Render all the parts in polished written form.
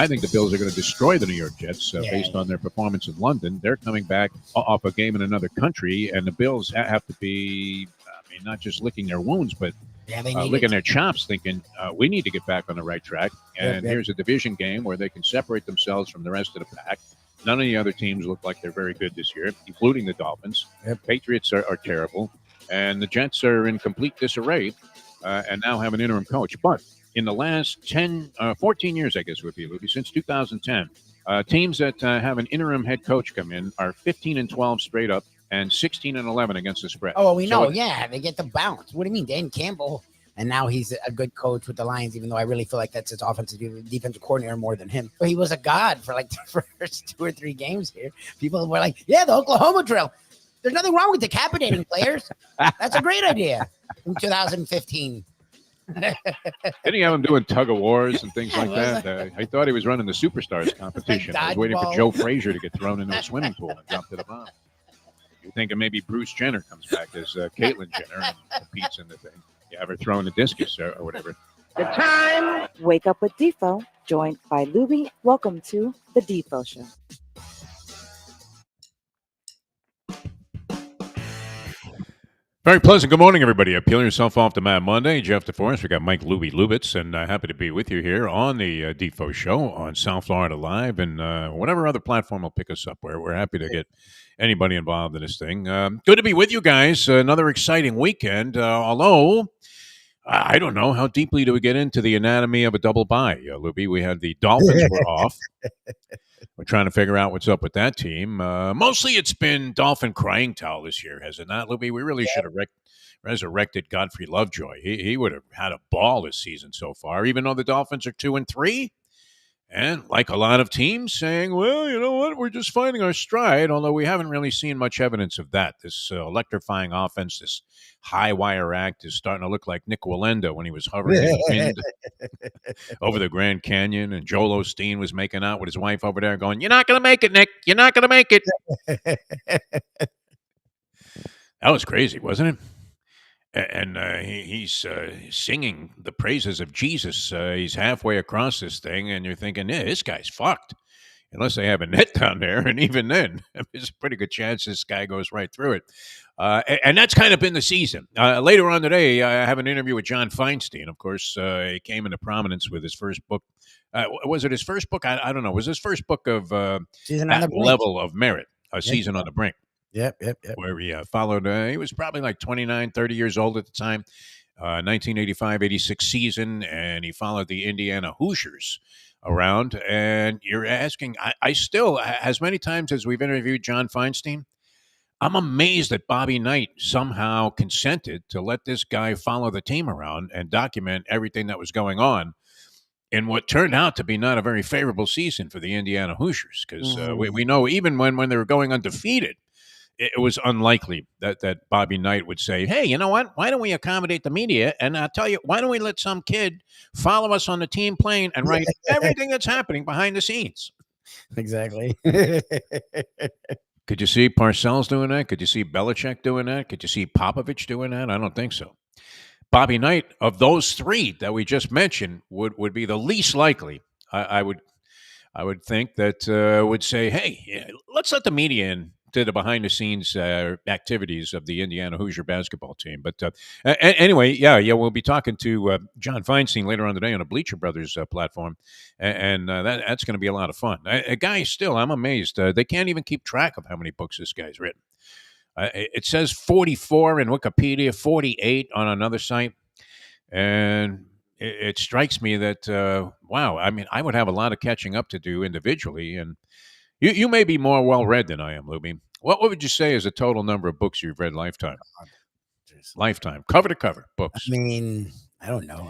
I think the Bills are going to destroy the New York Jets based on their performance in London. They're coming back off a game in another country, and the Bills have to be, not just licking their wounds, but licking their chops, thinking we need to get back on the right track. And here's a division game where they can separate themselves from the rest of the pack. None of the other teams look like they're very good this year, including the Dolphins. Patriots are terrible, and the Jets are in complete disarray and now have an interim coach. But in the last 14 years, I guess it would be, Lubie, since 2010, teams that have an interim head coach come in are 15-12 straight up and 16-11 against the spread. Oh, well, we know. They get the bounce. What do you mean? Dan Campbell, and now he's a good coach with the Lions, even though I really feel like that's his defensive coordinator more than him. But he was a god for like the first 2 or 3 games here. People were like, the Oklahoma drill. There's nothing wrong with decapitating players. That's a great idea in 2015. Didn't he have him doing tug of wars and things like that? I thought he was running the Superstars competition. I was waiting for Joe Frazier to get thrown into a swimming pool and jump to the bottom. You're thinking maybe Bruce Jenner comes back as Caitlyn Jenner and competes in the thing. You have her throwing the discus or whatever. The time. Wake up with Defo, joined by Lubie. Welcome to the Defo Show. Very pleasant. Good morning, everybody. Peeling yourself off to Mad Monday. Jeff DeForest. We got Mike Lubie Lubitz, and happy to be with you here on the Defo Show on South Florida Live and whatever other platform will pick us up. We're happy to get anybody involved in this thing. Good to be with you guys. Another exciting weekend. Although I don't know how deeply do we get into the anatomy of a double bye, Lubie. We had the Dolphins were off. We're trying to figure out what's up with that team. Mostly it's been Dolphin crying towel this year, has it not, Lubie? We really should have resurrected Godfrey Lovejoy. He would have had a ball this season so far, even though the Dolphins are 2-3. And like a lot of teams saying, well, you know what, we're just finding our stride, although we haven't really seen much evidence of that. This electrifying offense, this high wire act is starting to look like Nick Wallenda when he was hovering in the wind over the Grand Canyon, and Joel Osteen was making out with his wife over there going, you're not going to make it, Nick. You're not going to make it. That was crazy, wasn't it? And he's singing the praises of Jesus. He's halfway across this thing, and you're thinking, yeah, this guy's fucked. Unless they have a net down there, and even then, there's a pretty good chance this guy goes right through it. And that's kind of been the season. Later on today, I have an interview with John Feinstein. Of course, he came into prominence with his first book. Was it his first book? I don't know. It was his first book of that level of merit, Season on the Brink. Yep. Where he followed, he was probably like 29, 30 years old at the time, 1985-86 season, and he followed the Indiana Hoosiers around. And you're asking, I still, as many times as we've interviewed John Feinstein, I'm amazed that Bobby Knight somehow consented to let this guy follow the team around and document everything that was going on in what turned out to be not a very favorable season for the Indiana Hoosiers, because we know even when they were going undefeated, it was unlikely that Bobby Knight would say, hey, you know what? Why don't we accommodate the media? And I'll tell you, why don't we let some kid follow us on the team plane and write everything that's happening behind the scenes? Exactly. Could you see Parcells doing that? Could you see Belichick doing that? Could you see Popovich doing that? I don't think so. Bobby Knight, of those three that we just mentioned, would be the least likely. I would think that would say, hey, let's let the media in to the behind-the-scenes activities of the Indiana Hoosier basketball team. But anyway, we'll be talking to John Feinstein later on today on a Bleacher Brothers platform, and that's going to be a lot of fun. A guy still, I'm amazed. They can't even keep track of how many books this guy's written. It says 44 in Wikipedia, 48 on another site, and it strikes me that, wow, I mean, I would have a lot of catching up to do individually, and you may be more well-read than I am, Lubie. What would you say is the total number of books you've read lifetime? Lifetime, cover to cover books. I mean, I don't know.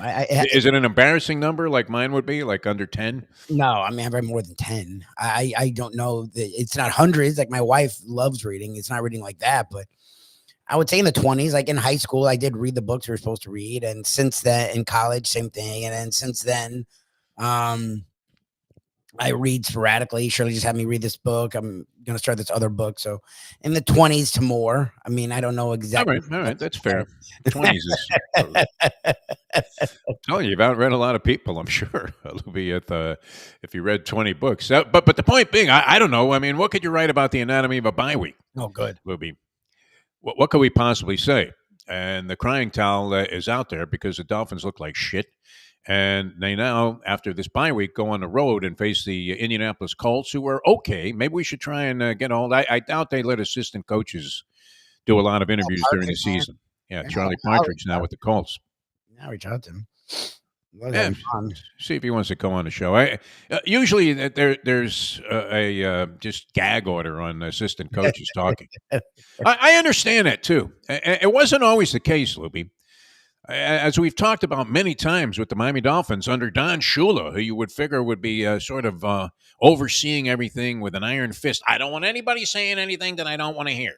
Is it an embarrassing number like mine would be, like under 10? No, I mean, I've read more than 10. I don't know. It's not hundreds. Like my wife loves reading. It's not reading like that, but I would say in the 20s. Like in high school, I did read the books we were supposed to read. And since then, in college, same thing. And then since then, I read sporadically. Shirley just had me read this book. I'm going to start this other book. So in the 20s to more. I mean, I don't know exactly. All right, that's fair. 20s is. Telling you, you've outread a lot of people, I'm sure. Lubie, if you read 20 books. But the point being, I don't know. I mean, what could you write about the anatomy of a bye week? Oh, good. Lubie. What could we possibly say? And the crying towel is out there because the Dolphins look like shit. And they now, after this bye week, go on the road and face the Indianapolis Colts, who are okay. Maybe we should try and get all that. I doubt they let assistant coaches do a lot of interviews during the season. Yeah, Charlie Partridge now with the Colts. Now reach out to him. Yeah, see if he wants to come on the show. Usually there's a just gag order on assistant coaches talking. I understand that too. It wasn't always the case, Lubie. As we've talked about many times with the Miami Dolphins under Don Shula, who you would figure would be sort of overseeing everything with an iron fist. I don't want anybody saying anything that I don't want to hear.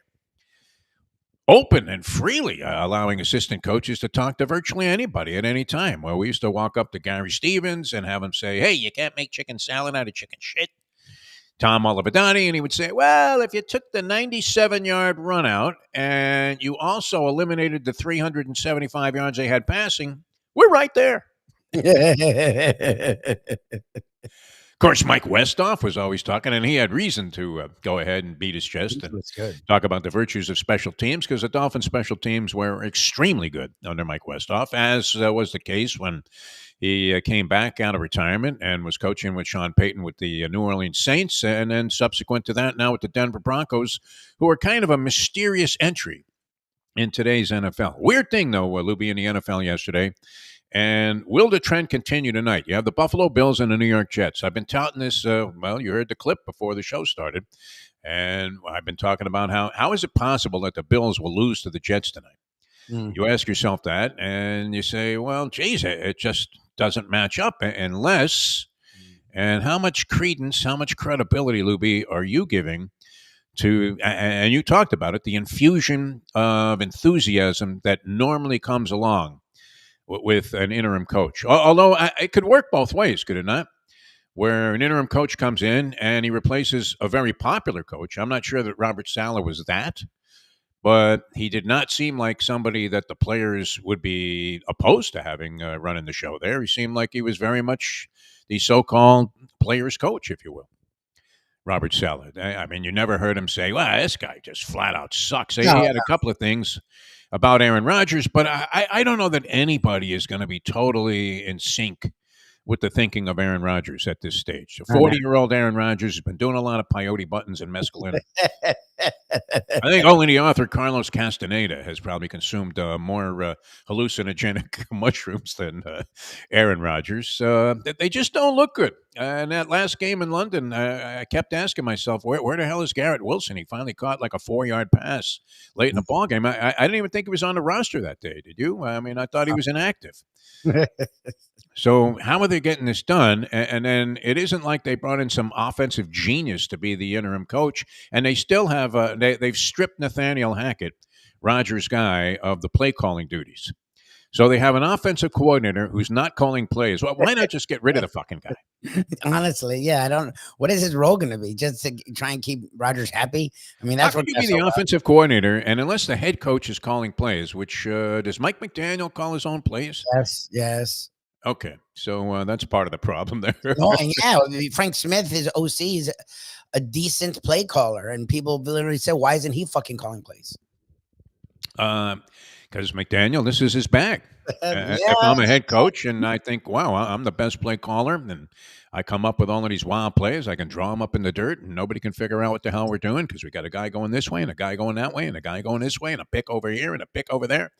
Open and freely allowing assistant coaches to talk to virtually anybody at any time. Well, we used to walk up to Gary Stevens and have him say, hey, you can't make chicken salad out of chicken shit. Tom Olividani, and he would say, well, if you took the 97-yard run out and you also eliminated the 375 yards they had passing, we're right there. Of course, Mike Westhoff was always talking, and he had reason to go ahead and beat his chest and talk about the virtues of special teams, because the Dolphins' special teams were extremely good under Mike Westhoff, as was the case when he came back out of retirement and was coaching with Sean Payton with the New Orleans Saints, and then subsequent to that, now with the Denver Broncos, who are kind of a mysterious entry in today's NFL. Weird thing, though, Lubie, in the NFL yesterday. And will the trend continue tonight? You have the Buffalo Bills and the New York Jets. I've been touting this, well, you heard the clip before the show started. And I've been talking about how is it possible that the Bills will lose to the Jets tonight? You ask yourself that, and you say, well, geez, it just doesn't match up unless, and how much credence, how much credibility, Lubie, are you giving to, and you talked about it, the infusion of enthusiasm that normally comes along with an interim coach. Although it could work both ways, could it not? Where an interim coach comes in and he replaces a very popular coach. I'm not sure that Robert Saleh was that, but he did not seem like somebody that the players would be opposed to having running the show there. He seemed like he was very much the so-called players' coach, if you will. Robert Saleh. I mean, you never heard him say, well, this guy just flat out sucks. He had a couple of things about Aaron Rodgers, but I don't know that anybody is going to be totally in sync with the thinking of Aaron Rodgers at this stage. 40-year-old Aaron Rodgers has been doing a lot of peyote buttons and mescaline. I think only the author Carlos Castaneda has probably consumed more hallucinogenic mushrooms than Aaron Rodgers. They just don't look good. And that last game in London, I kept asking myself, where the hell is Garrett Wilson? He finally caught like a 4-yard pass late in the ballgame. I didn't even think he was on the roster that day. Did you? I mean, I thought he was inactive. So how are they getting this done? And then it isn't like they brought in some offensive genius to be the interim coach, and they still have they've stripped Nathaniel Hackett, Rodgers' guy, of the play calling duties. So they have an offensive coordinator who's not calling plays. Well, why not just get rid of the fucking guy? Honestly, yeah, I don't. What is his role going to be? Just to try and keep Rodgers happy? I mean, that's what you be the offensive coordinator, and unless the head coach is calling plays, which does Mike McDaniel call his own plays? Yes. Okay, so that's part of the problem there. Yeah, Frank Smith, his OC, is a decent play caller, and people literally say, "Why isn't he fucking calling plays?" Because McDaniel, this is his bag. If I'm a head coach and I think, wow, I'm the best play caller, and I come up with all of these wild plays, I can draw them up in the dirt, and nobody can figure out what the hell we're doing because we got a guy going this way and a guy going that way and a guy going this way and a pick over here and a pick over there.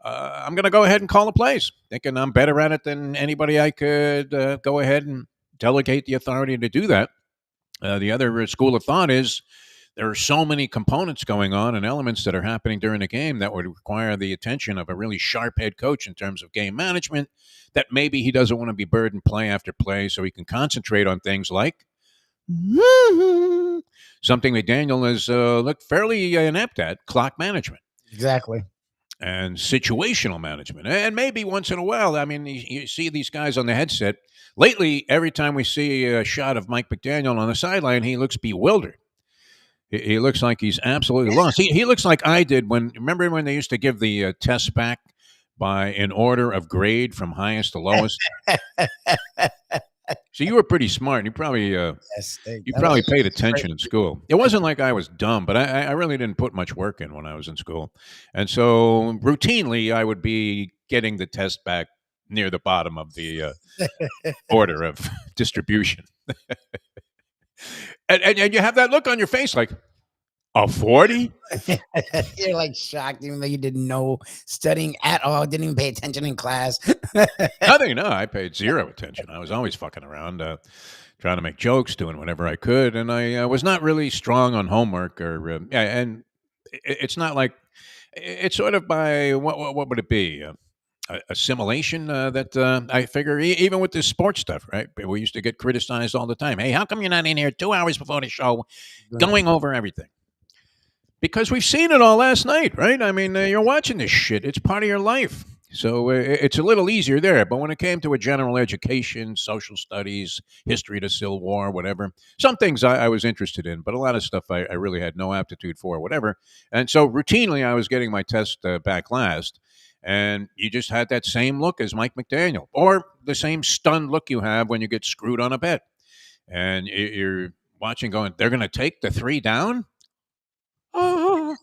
I'm going to go ahead and call the plays, thinking I'm better at it than anybody. I could go ahead and delegate the authority to do that. The other school of thought is there are so many components going on and elements that are happening during the game that would require the attention of a really sharp head coach in terms of game management, that maybe he doesn't want to be burdened play after play so he can concentrate on things like something that Daniel has looked fairly inept at, clock management. Exactly. and situational management. And maybe once in a while, I mean, you see these guys on the headset. Lately, every time we see a shot of Mike McDaniel on the sideline, he looks bewildered. He looks like he's absolutely lost. He looks like I did remember when they used to give the tests back by an order of grade from highest to lowest? So you were pretty smart. You probably Yes, you probably paid attention in school. It wasn't like I was dumb, but I really didn't put much work in when I was in school. And so routinely I would be getting the test back near the bottom of the order of distribution. And you have that look on your face like, a 40? You're like shocked, even though you didn't know studying at all, didn't even pay attention in class. Nothing. No, I paid zero attention. I was always fucking around, trying to make jokes, doing whatever I could, and I was not really strong on homework or yeah. And it's not like it's sort of by what would it be? Assimilation that I figure even with this sports stuff, right? We used to get criticized all the time. Hey, how come you're not in here 2 hours before the show, going over everything? Because we've seen it all last night, right? I mean, you're watching this shit. It's part of your life. So it's a little easier there. But when it came to a general education, social studies, history of the Civil War, whatever, some things I was interested in, but a lot of stuff I really had no aptitude for, whatever. And so routinely I was getting my test back last. And you just had that same look as Mike McDaniel, or the same stunned look you have when you get screwed on a bet. And you're watching going, they're going to take the 3 down? Oh.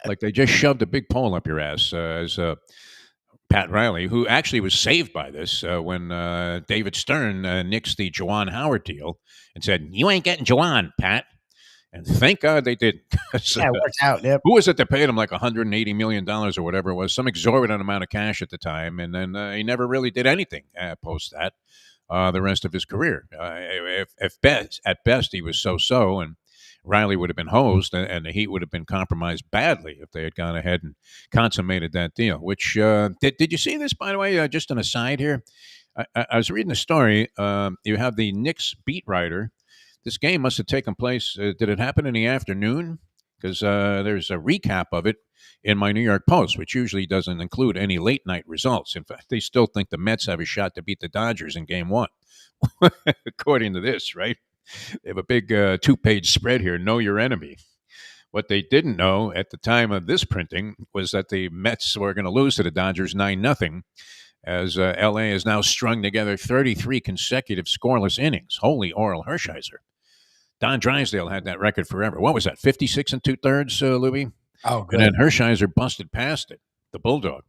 Like they just shoved a big pole up your ass, as Pat Riley, who actually was saved by this when David Stern nixed the Juwan Howard deal and said, "You ain't getting Juwan, Pat." And thank God they didn't. Yeah, it worked out. Yep. Who was it that paid him like $180 million or whatever it was, some exorbitant amount of cash at the time, and then he never really did anything post that the rest of his career. At best, he was so, and Riley would have been hosed, and the Heat would have been compromised badly if they had gone ahead and consummated that deal. Which did you see this, by the way? Just an aside here. I was reading a story. You have the Knicks beat writer. This game must have taken place. Did it happen in the afternoon? Because there's a recap of it in my New York Post, which usually doesn't include any late night results. In fact, they still think the Mets have a shot to beat the Dodgers in Game 1, according to this, right? They have a big 2-page spread here, know your enemy. What they didn't know at the time of this printing was that the Mets were going to lose to the Dodgers 9-0, as L.A. has now strung together 33 consecutive scoreless innings. Holy Oral Hershiser. Don Drysdale had that record forever. What was that, 56 2/3, Lubie? Oh, good. And then Hershiser busted past it, the Bulldog.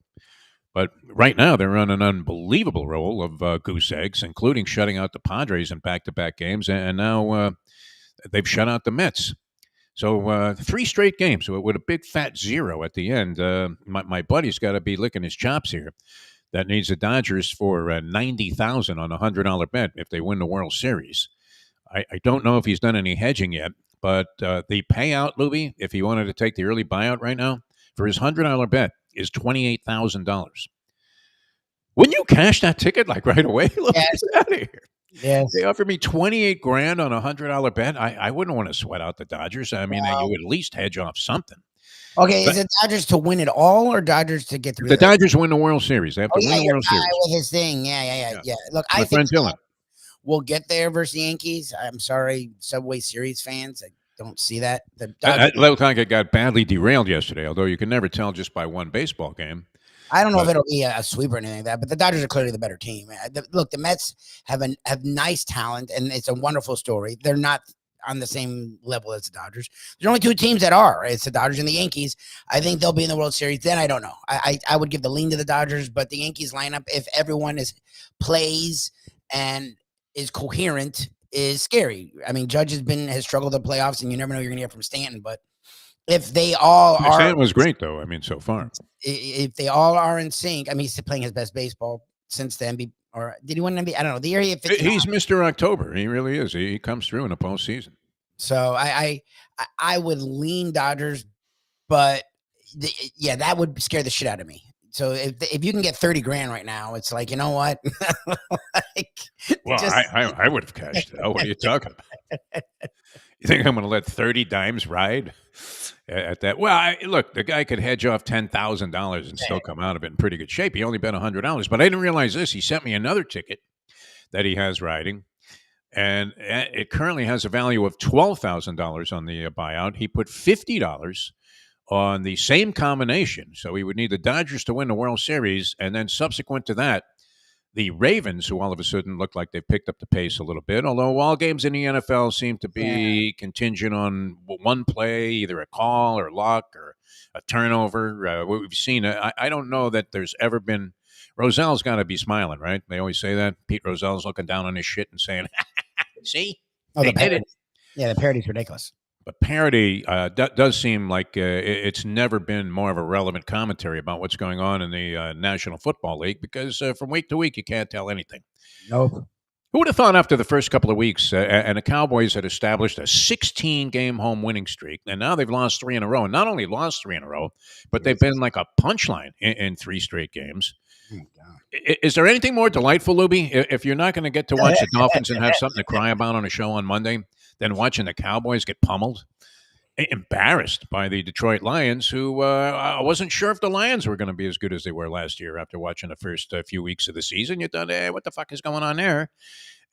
But right now, they're on an unbelievable roll of goose eggs, including shutting out the Padres in back-to-back games, and now they've shut out the Mets. So 3 straight games with a big fat 0 at the end. My buddy's got to be licking his chops here. That needs the Dodgers for $90,000 on a $100 bet if they win the World Series. I don't know if he's done any hedging yet, but the payout, Lubie, if he wanted to take the early buyout right now, for his $100 bet is $28,000. Wouldn't you cash that ticket like right away? Look, Yes. get out of here. Yes. They offered me $28,000 on a $100 bet. I wouldn't want to sweat out the Dodgers. I mean, you would at least hedge off something. Okay, is it Dodgers to win it all or Dodgers to get through? The Dodgers win the World Series. They have to win the World Series. With his thing. Yeah. Look, My I friend think Dylan. we'll get there versus the Yankees. I'm sorry, Subway Series fans. I don't see that. The That looked like it got badly derailed yesterday, although you can never tell just by one baseball game. I don't know if it'll be a sweep or anything like that, but the Dodgers are clearly the better team. Look, the Mets have nice talent, and it's a wonderful story. They're not on the same level as the Dodgers. There's only 2 teams that are. It's the Dodgers and the Yankees. I think they'll be in the World Series. Then I don't know. I would give the lean to the Dodgers, but the Yankees lineup, if everyone plays and is coherent, is scary. I mean, Judge has struggled in the playoffs, and you never know you're going to get from Stanton, but if they all are, Stanton was great though. I mean, so far, if they all are in sync, I mean, he's playing his best baseball since the NBA. Or did he win an NBA? I don't know. The year he hit 59. He's Mr. October. He really is. He comes through in the postseason. So I would lean Dodgers, but that would scare the shit out of me. So if you can get $30,000 right now, it's like, you know what? Well, I would have cashed it out. What are you talking about? You think I'm going to let 30 dimes ride at that? Well, look, the guy could hedge off $10,000 and still come out of it in pretty good shape. He only bet $100, but I didn't realize this. He sent me another ticket that he has riding, and it currently has a value of $12,000 on the buyout. He put $50 on the same combination, so he would need the Dodgers to win the World Series, and then subsequent to that, the Ravens, who all of a sudden look like they've picked up the pace a little bit, although all games in the NFL seem to be contingent on one play, either a call or luck or a turnover. What we've seen, I don't know that there's ever been. Rozell's got to be smiling, right? They always say that. Pete Rozell's looking down on his shit and saying, see? Oh, they did it. Yeah, the parody's ridiculous. But parody does seem like it's never been more of a relevant commentary about what's going on in the National Football League because from week to week, you can't tell anything. Nope. Who would have thought after the first couple of weeks and the Cowboys had established a 16-game home winning streak, and now they've lost 3 in a row. And not only lost 3 in a row, but they've been like a punchline in 3 straight games. Oh, God. Is there anything more delightful, Lubie, if you're not going to get to watch the Dolphins and have something to cry about on a show on Monday, than watching the Cowboys get pummeled, embarrassed by the Detroit Lions, who I wasn't sure if the Lions were going to be as good as they were last year after watching the first few weeks of the season. You thought, hey, what the fuck is going on there?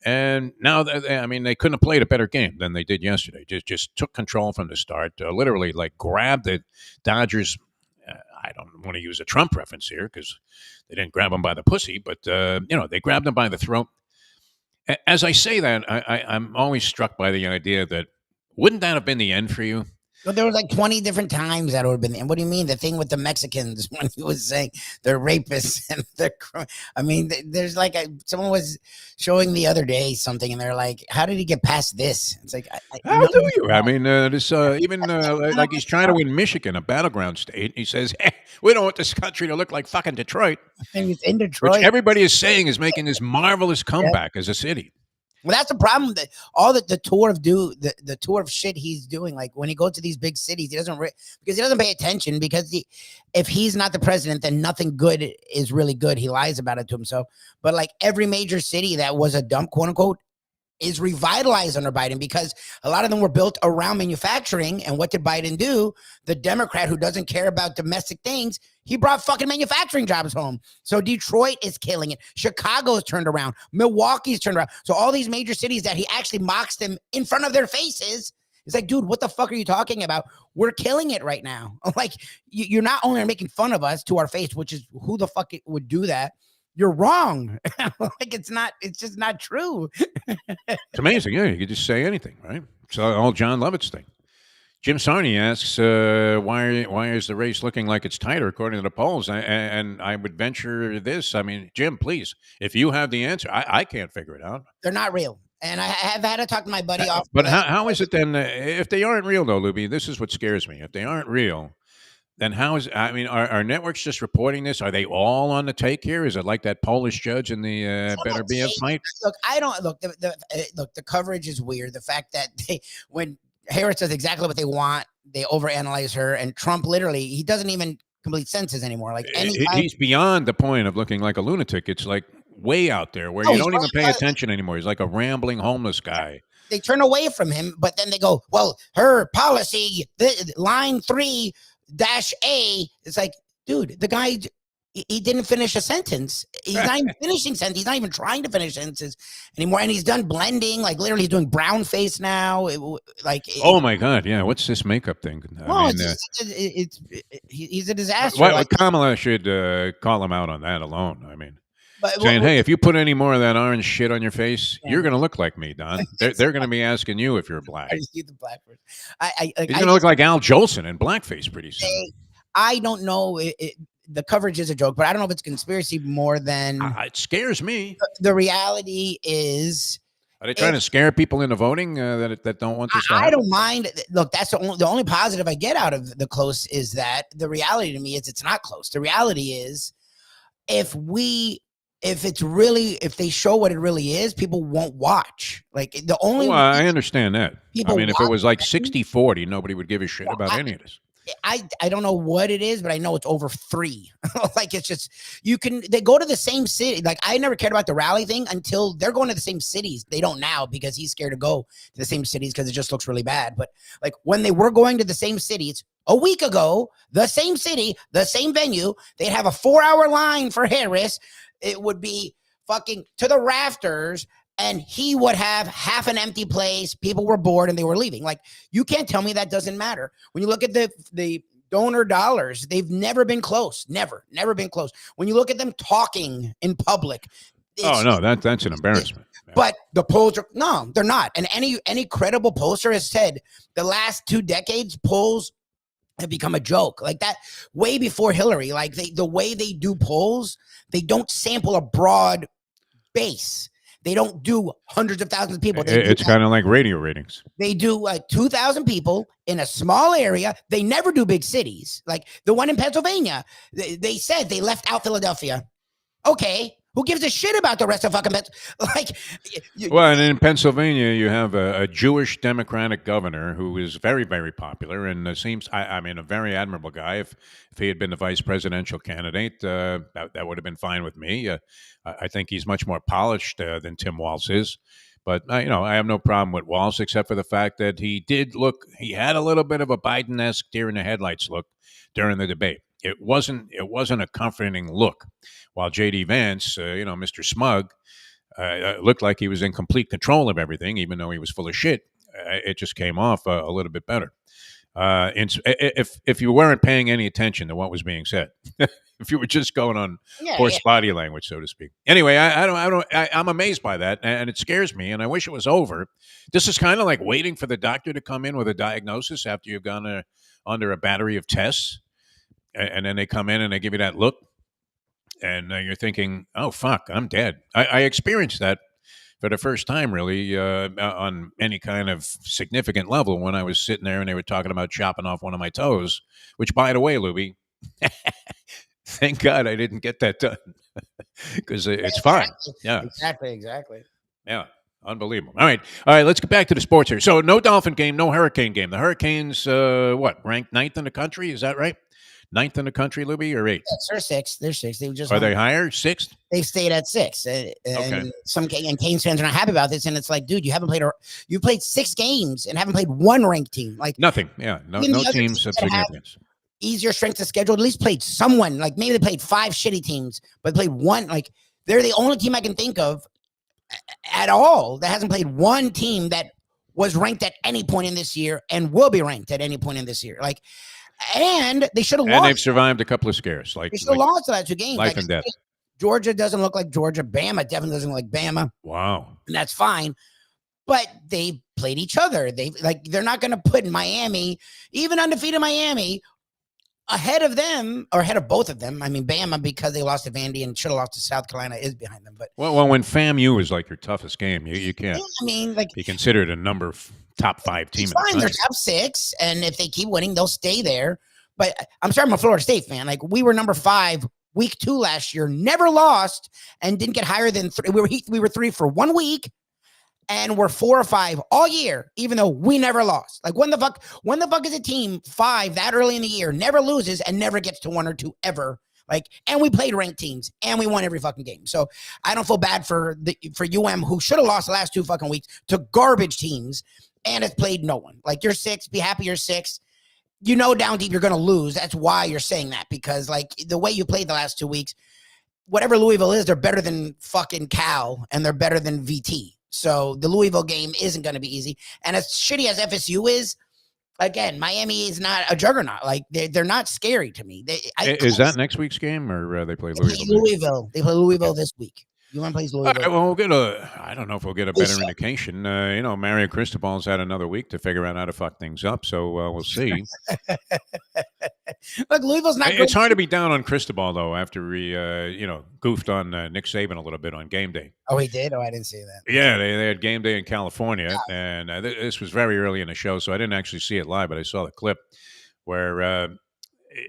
And now, they couldn't have played a better game than they did yesterday. Just took control from the start, literally like grabbed the Dodgers. I don't want to use a Trump reference here because they didn't grab them by the pussy, but, they grabbed them by the throat. As I say that, I'm always struck by the idea that wouldn't that have been the end for you? Well, there was like 20 different times that would have been. And what do you mean? The thing with the Mexicans when he was saying they're rapists and there's like someone was showing the other day something, and they're like, "How did he get past this?" It's like, how do you? I mean, this even like he's trying to win Michigan, a battleground state. And he says, hey, "We don't want this country to look like fucking Detroit." And he's in Detroit, which everybody is saying is making this marvelous comeback as a city. Well, that's the problem. That all the tour of the tour of shit he's doing, like when he goes to these big cities, he doesn't because he doesn't pay attention. Because if he's not the president, then nothing good is really good. He lies about it to himself. But like every major city that was a dump, quote unquote, is revitalized under Biden because a lot of them were built around manufacturing. And what did Biden do? The Democrat who doesn't care about domestic things, he brought fucking manufacturing jobs home. So Detroit is killing it. Chicago's turned around. Milwaukee's turned around. So all these major cities that he actually mocks them in front of their faces, it's like, dude, what the fuck are you talking about? We're killing it right now. Like, you're not only making fun of us to our face, which is who the fuck would do that? You're wrong. Like, it's just not true. It's amazing. Yeah, you could just say anything, right? It's all John Lovett's thing. Jim Sarney asks, why is the race looking like it's tighter according to the polls? And I would venture this. I mean, Jim, please, if you have the answer, I can't figure it out. They're not real. And I have had to talk to my buddy off. But how is it then, if they aren't real, though, Lubie, this is what scares me. If they aren't real, then how is, are networks just reporting this? Are they all on the take here? Is it like that Polish judge in the Better BF fight? Look, the coverage is weird. The fact that when Harris does exactly what they want, they overanalyze her, and Trump literally, he doesn't even complete sentences anymore. Like he's beyond the point of looking like a lunatic. It's like way out there where you don't even pay attention anymore. He's like a rambling homeless guy. They turn away from him, but then they go, well, her policy, line 3-A. It's like, dude, the guy, he didn't finish a sentence. He's not even finishing sentences. He's not even trying to finish sentences anymore. And he's done blending. Like, literally, he's doing brown face now. Oh my God, yeah. What's this makeup thing? He's a disaster. Kamala should call him out on that alone. I mean, saying, hey, if you put any more of that orange shit on your face, you're going to look like me, Don. They're going to be asking you if you're black. Are you the black person? You're going to look like Al Jolson in blackface pretty soon. I don't know. The coverage is a joke, but I don't know if it's conspiracy more than... it scares me. The reality is... Are they trying to scare people into voting that don't want this to happen? I don't mind. Look, that's the only positive I get out of the close is that the reality to me is it's not close. The reality is if they show what it really is, people won't watch. Like the only. Well, I understand that. If it was like 60-40, nobody would give a shit about any of this. I don't know what it is, but I know it's over 3. Like it's just they go to the same city. Like I never cared about the rally thing until they're going to the same cities. They don't now because he's scared to go to the same cities because it just looks really bad. But like when they were going to the same cities a week ago, the same city, the same venue, they'd have a 4-hour line for Harris. It would be fucking to the rafters. And he would have half an empty place. People were bored and they were leaving. Like, you can't tell me that doesn't matter. When you look at the donor dollars, they've never been close. Never been close. When you look at them talking in public. Oh, no, that's an embarrassment. But the polls no, they're not. And any credible pollster has said the last 2 decades, polls have become a joke. Like that way before Hillary. Like the way they do polls, they don't sample a broad base. They don't do hundreds of thousands of people. It's kind of like radio ratings. They do like 2,000 people in a small area. They never do big cities. Like the one in Pennsylvania, they said they left out Philadelphia. Okay. Who gives a shit about the rest of fucking like? Well, and in Pennsylvania, you have a Jewish Democratic governor who is very, very popular and seems, I mean, a very admirable guy. If he had been the vice presidential candidate, that would have been fine with me. I think he's much more polished than Tim Walz is. But, I have no problem with Walz except for the fact that he had a little bit of a Biden-esque deer in the headlights look during the debate. It wasn't a comforting look. While J.D. Vance, Mr. Smug, looked like he was in complete control of everything, even though he was full of shit. It just came off a little bit better. If you weren't paying any attention to what was being said, if you were just going on horse body language, so to speak. Anyway, I'm amazed by that, and it scares me, and I wish it was over. This is kind of like waiting for the doctor to come in with a diagnosis after you've gone under a battery of tests, and then they come in and they give you that look. And you're thinking, oh, fuck, I'm dead. I experienced that for the first time, really, on any kind of significant level when I was sitting there and they were talking about chopping off one of my toes, which, by the way, Lubie, thank God I didn't get that done because it's fine. Yeah. Exactly. Yeah. Unbelievable. All right, let's get back to the sports here. So no Dolphin game, no Hurricane game. The Hurricanes, ranked 9th in the country? Is that right? 9th in the country, Lubie, or 8th? Yes, they're 6th. They're 6th. Are they higher? 6th? They've stayed at 6. Okay. And Canes fans are not happy about this. And it's like, dude, you played 6 games and haven't played one ranked team. Like nothing. Yeah, no teams of significance. Easier strength of schedule. At least played someone. Like maybe they played 5 shitty teams, but played one. Like they're the only team I can think of at all that hasn't played one team that was ranked at any point in this year and will be ranked at any point in this year. Like. And they should have lost. And they've survived a couple of scares. They should have lost the last 2 games. Life and death. Georgia doesn't look like Georgia. Bama definitely doesn't look like Bama. Wow. And that's fine. But they played each other. They're not going to put Miami, even undefeated Miami, ahead of them or ahead of both of them. I mean, Bama, because they lost to Vandy and should have lost to South Carolina, is behind them. But well, when FAMU is like your toughest game, you can't. I mean, be considered a number top 5 team. Fine, they're top 6, and if they keep winning, they'll stay there. But I'm sorry, I'm a Florida State fan. Like we were number 5 week 2 last year, never lost, and didn't get higher than 3. We were 3 for 1 week, and we're 4 or 5 all year, even though we never lost. Like when the fuck is a team 5 that early in the year, never loses and never gets to 1 or 2 ever? Like, and we played ranked teams and we won every fucking game. So I don't feel bad for UM, who should have lost the last 2 fucking weeks to garbage teams and has played no one. Like you're 6, be happy you're 6. Down deep you're going to lose. That's why you're saying that, because like the way you played the last 2 weeks, whatever Louisville is, they're better than fucking Cal and they're better than VT. So the Louisville game isn't going to be easy. And as shitty as FSU is, again, Miami is not a juggernaut. Like they're not scary to me. Is that next week's game, or they play Louisville? They play Louisville this week. UM plays Louisville. All right, well, I don't know if we'll get a better indication. Mario Cristobal's had another week to figure out how to fuck things up, so we'll see. Look, Louisville's not. It's hard to be down on Cristobal though after he, goofed on Nick Saban a little bit on game day. Oh, he did? Oh, I didn't see that. Yeah, they had game day in California, and this was very early in the show, so I didn't actually see it live, but I saw the clip where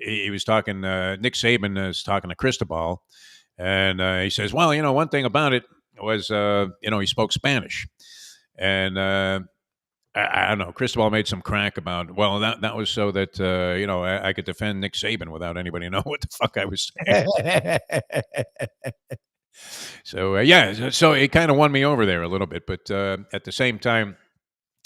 he was talking. Nick Saban is talking to Cristobal. And he says, well, one thing about it was, he spoke Spanish. And I don't know. Cristobal made some crack about, well, that was so that I could defend Nick Saban without anybody know what the fuck I was saying. So so it kind of won me over there a little bit, but at the same time,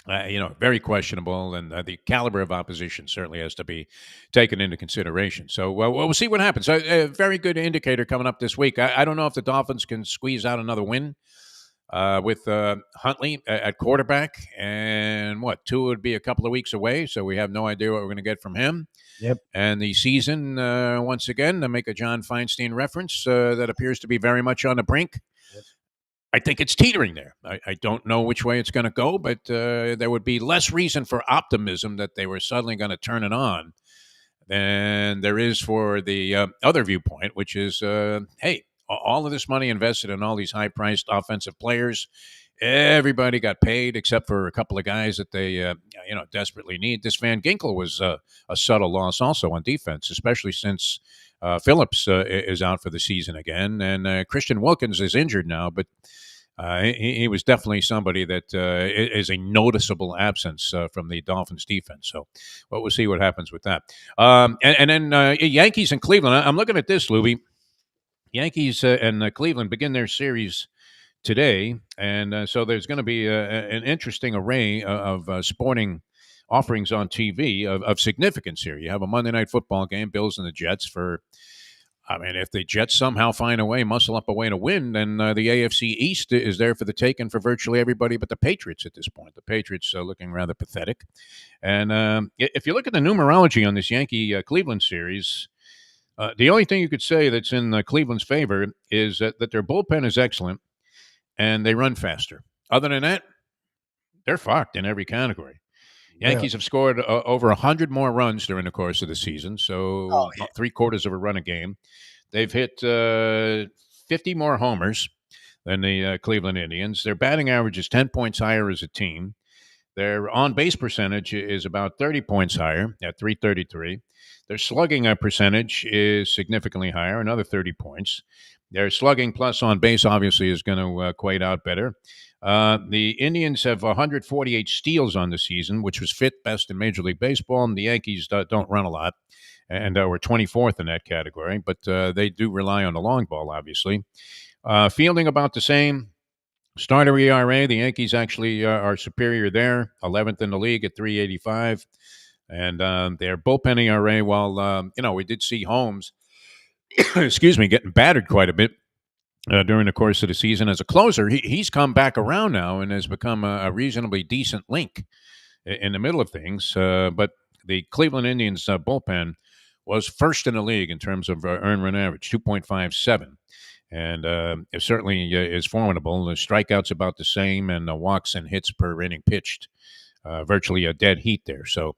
very questionable, and the caliber of opposition certainly has to be taken into consideration. So we'll see what happens. A very good indicator coming up this week. I don't know if the Dolphins can squeeze out another win with Huntley at quarterback, and Tua would be a couple of weeks away, so we have no idea what we're going to get from him. Yep. And the season, once again, to make a John Feinstein reference, that appears to be very much on the brink. Yep. I think it's teetering there. I don't know which way it's going to go, but there would be less reason for optimism that they were suddenly going to turn it on than there is for the other viewpoint, which is, hey, all of this money invested in all these high-priced offensive players, everybody got paid except for a couple of guys that they desperately need. This Van Ginkel was a subtle loss also on defense, especially since Phillips is out for the season again, and Christian Wilkins is injured now, but he was definitely somebody that is a noticeable absence from the Dolphins defense. So we'll see what happens with that. And then Yankees and Cleveland. I'm looking at this, Lubie. Yankees and Cleveland begin their series today, and so there's going to be an interesting array of sporting offerings on TV of significance here. You have a Monday Night Football game, Bills and the Jets. If the Jets somehow find a way, muscle up a way to win, then the AFC East is there for the taking for virtually everybody but the Patriots at this point. The Patriots are looking rather pathetic. And if you look at the numerology on this Yankee-Cleveland series, the only thing you could say that's in Cleveland's favor is that their bullpen is excellent and they run faster. Other than that, they're fucked in every category. Yankees have scored over 100 more runs during the course of the season, so about 3/4 of a run a game. They've hit 50 more homers than the Cleveland Indians. Their batting average is 10 points higher as a team. Their on-base percentage is about 30 points higher at .333. Their slugging percentage is significantly higher, another 30 points. Their slugging plus on-base obviously is going to equate out better. The Indians have 148 steals on the season, which was fifth best in Major League Baseball, and the Yankees don't run a lot, and we're 24th in that category, but they do rely on the long ball, obviously. Fielding about the same. Starter ERA, the Yankees actually are superior there, 11th in the league at .385. And their bullpen ERA, while, we did see Holmes, getting battered quite a bit during the course of the season as a closer, he's come back around now and has become a reasonably decent link in the middle of things. But the Cleveland Indians bullpen was first in the league in terms of earned run average, 2.57. And it certainly is formidable. The strikeouts about the same, and the walks and hits per inning pitched, virtually a dead heat there. So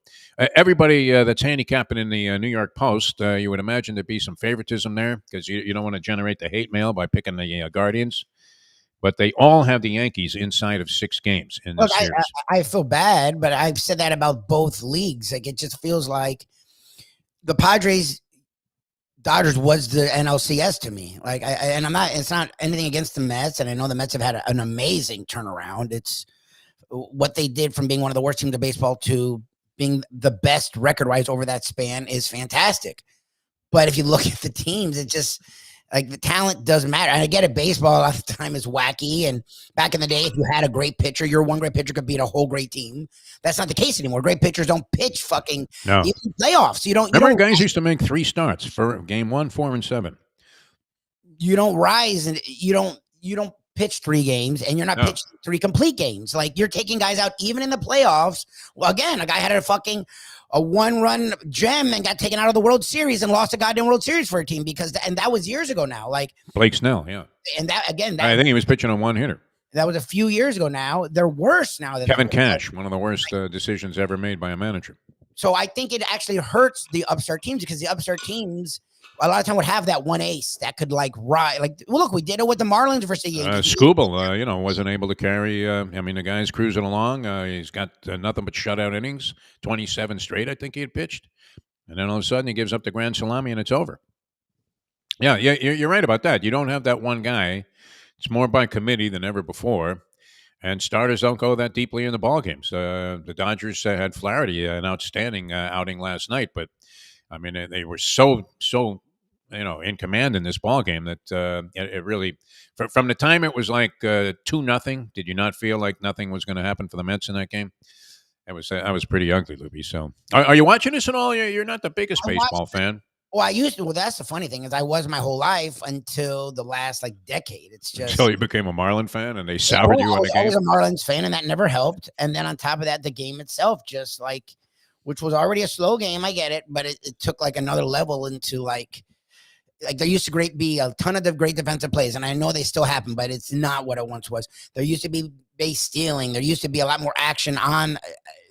everybody that's handicapping in the New York Post, you would imagine there'd be some favoritism there because you don't want to generate the hate mail by picking the Guardians. But they all have the Yankees inside of 6 games in this series. I feel bad, but I've said that about both leagues. Like, it just feels like the Dodgers was the NLCS to me. Like, it's not anything against the Mets, and I know the Mets have had an amazing turnaround. It's what they did from being one of the worst teams in baseball to being the best record-wise over that span is fantastic. But if you look at the teams, it just, like, the talent doesn't matter. And I get it, baseball a lot of the time is wacky. And back in the day, if you had a great pitcher, your one great pitcher could beat a whole great team. That's not the case anymore. Great pitchers don't pitch fucking playoffs. Remember, guys used to make 3 starts for game 1, 4, and 7. You don't rise, and you don't pitch 3 games, and you're not pitching 3 complete games. Like, you're taking guys out even in the playoffs. Well, again, a guy had a 1-run gem and got taken out of the World Series and lost a goddamn World Series for a team and that was years ago now. Like Blake Snell, yeah. And I think he was pitching on 1 hitter. That was a few years ago now. They're worse now. Kevin Cash, one of the worst decisions ever made by a manager. So I think it actually hurts the upstart teams because the upstart teams a lot of time would have that one ace that could ride. Like, well, look, we did it with the Marlins versus the Yankees. Skubal, wasn't able to carry. The guy's cruising along. He's got nothing but shutout innings, 27 straight, I think he had pitched. And then all of a sudden he gives up the grand salami and it's over. Yeah, you're right about that. You don't have that one guy. It's more by committee than ever before. and starters don't go that deeply in the ball games. The Dodgers had Flaherty, an outstanding outing last night, but I mean they were so in command in this ball game that it really from the time it was like 2-0. Did you not feel like nothing was going to happen for the Mets in that game? It was I was pretty ugly, Lubie. So are you watching this at all? You're not the biggest baseball fan. Well, I used to. Well, that's the funny thing is I was my whole life until the last like decade. It's just until you became a Marlin fan and they soured you I on was the game. always a Marlins fan, and that never helped. And then on top of that, the game itself, just like, which was already a slow game. I get it, but it took like another level into like there used to be a ton of the great defensive plays, and I know they still happen, but it's not what it once was. There used to be base stealing. There used to be a lot more action on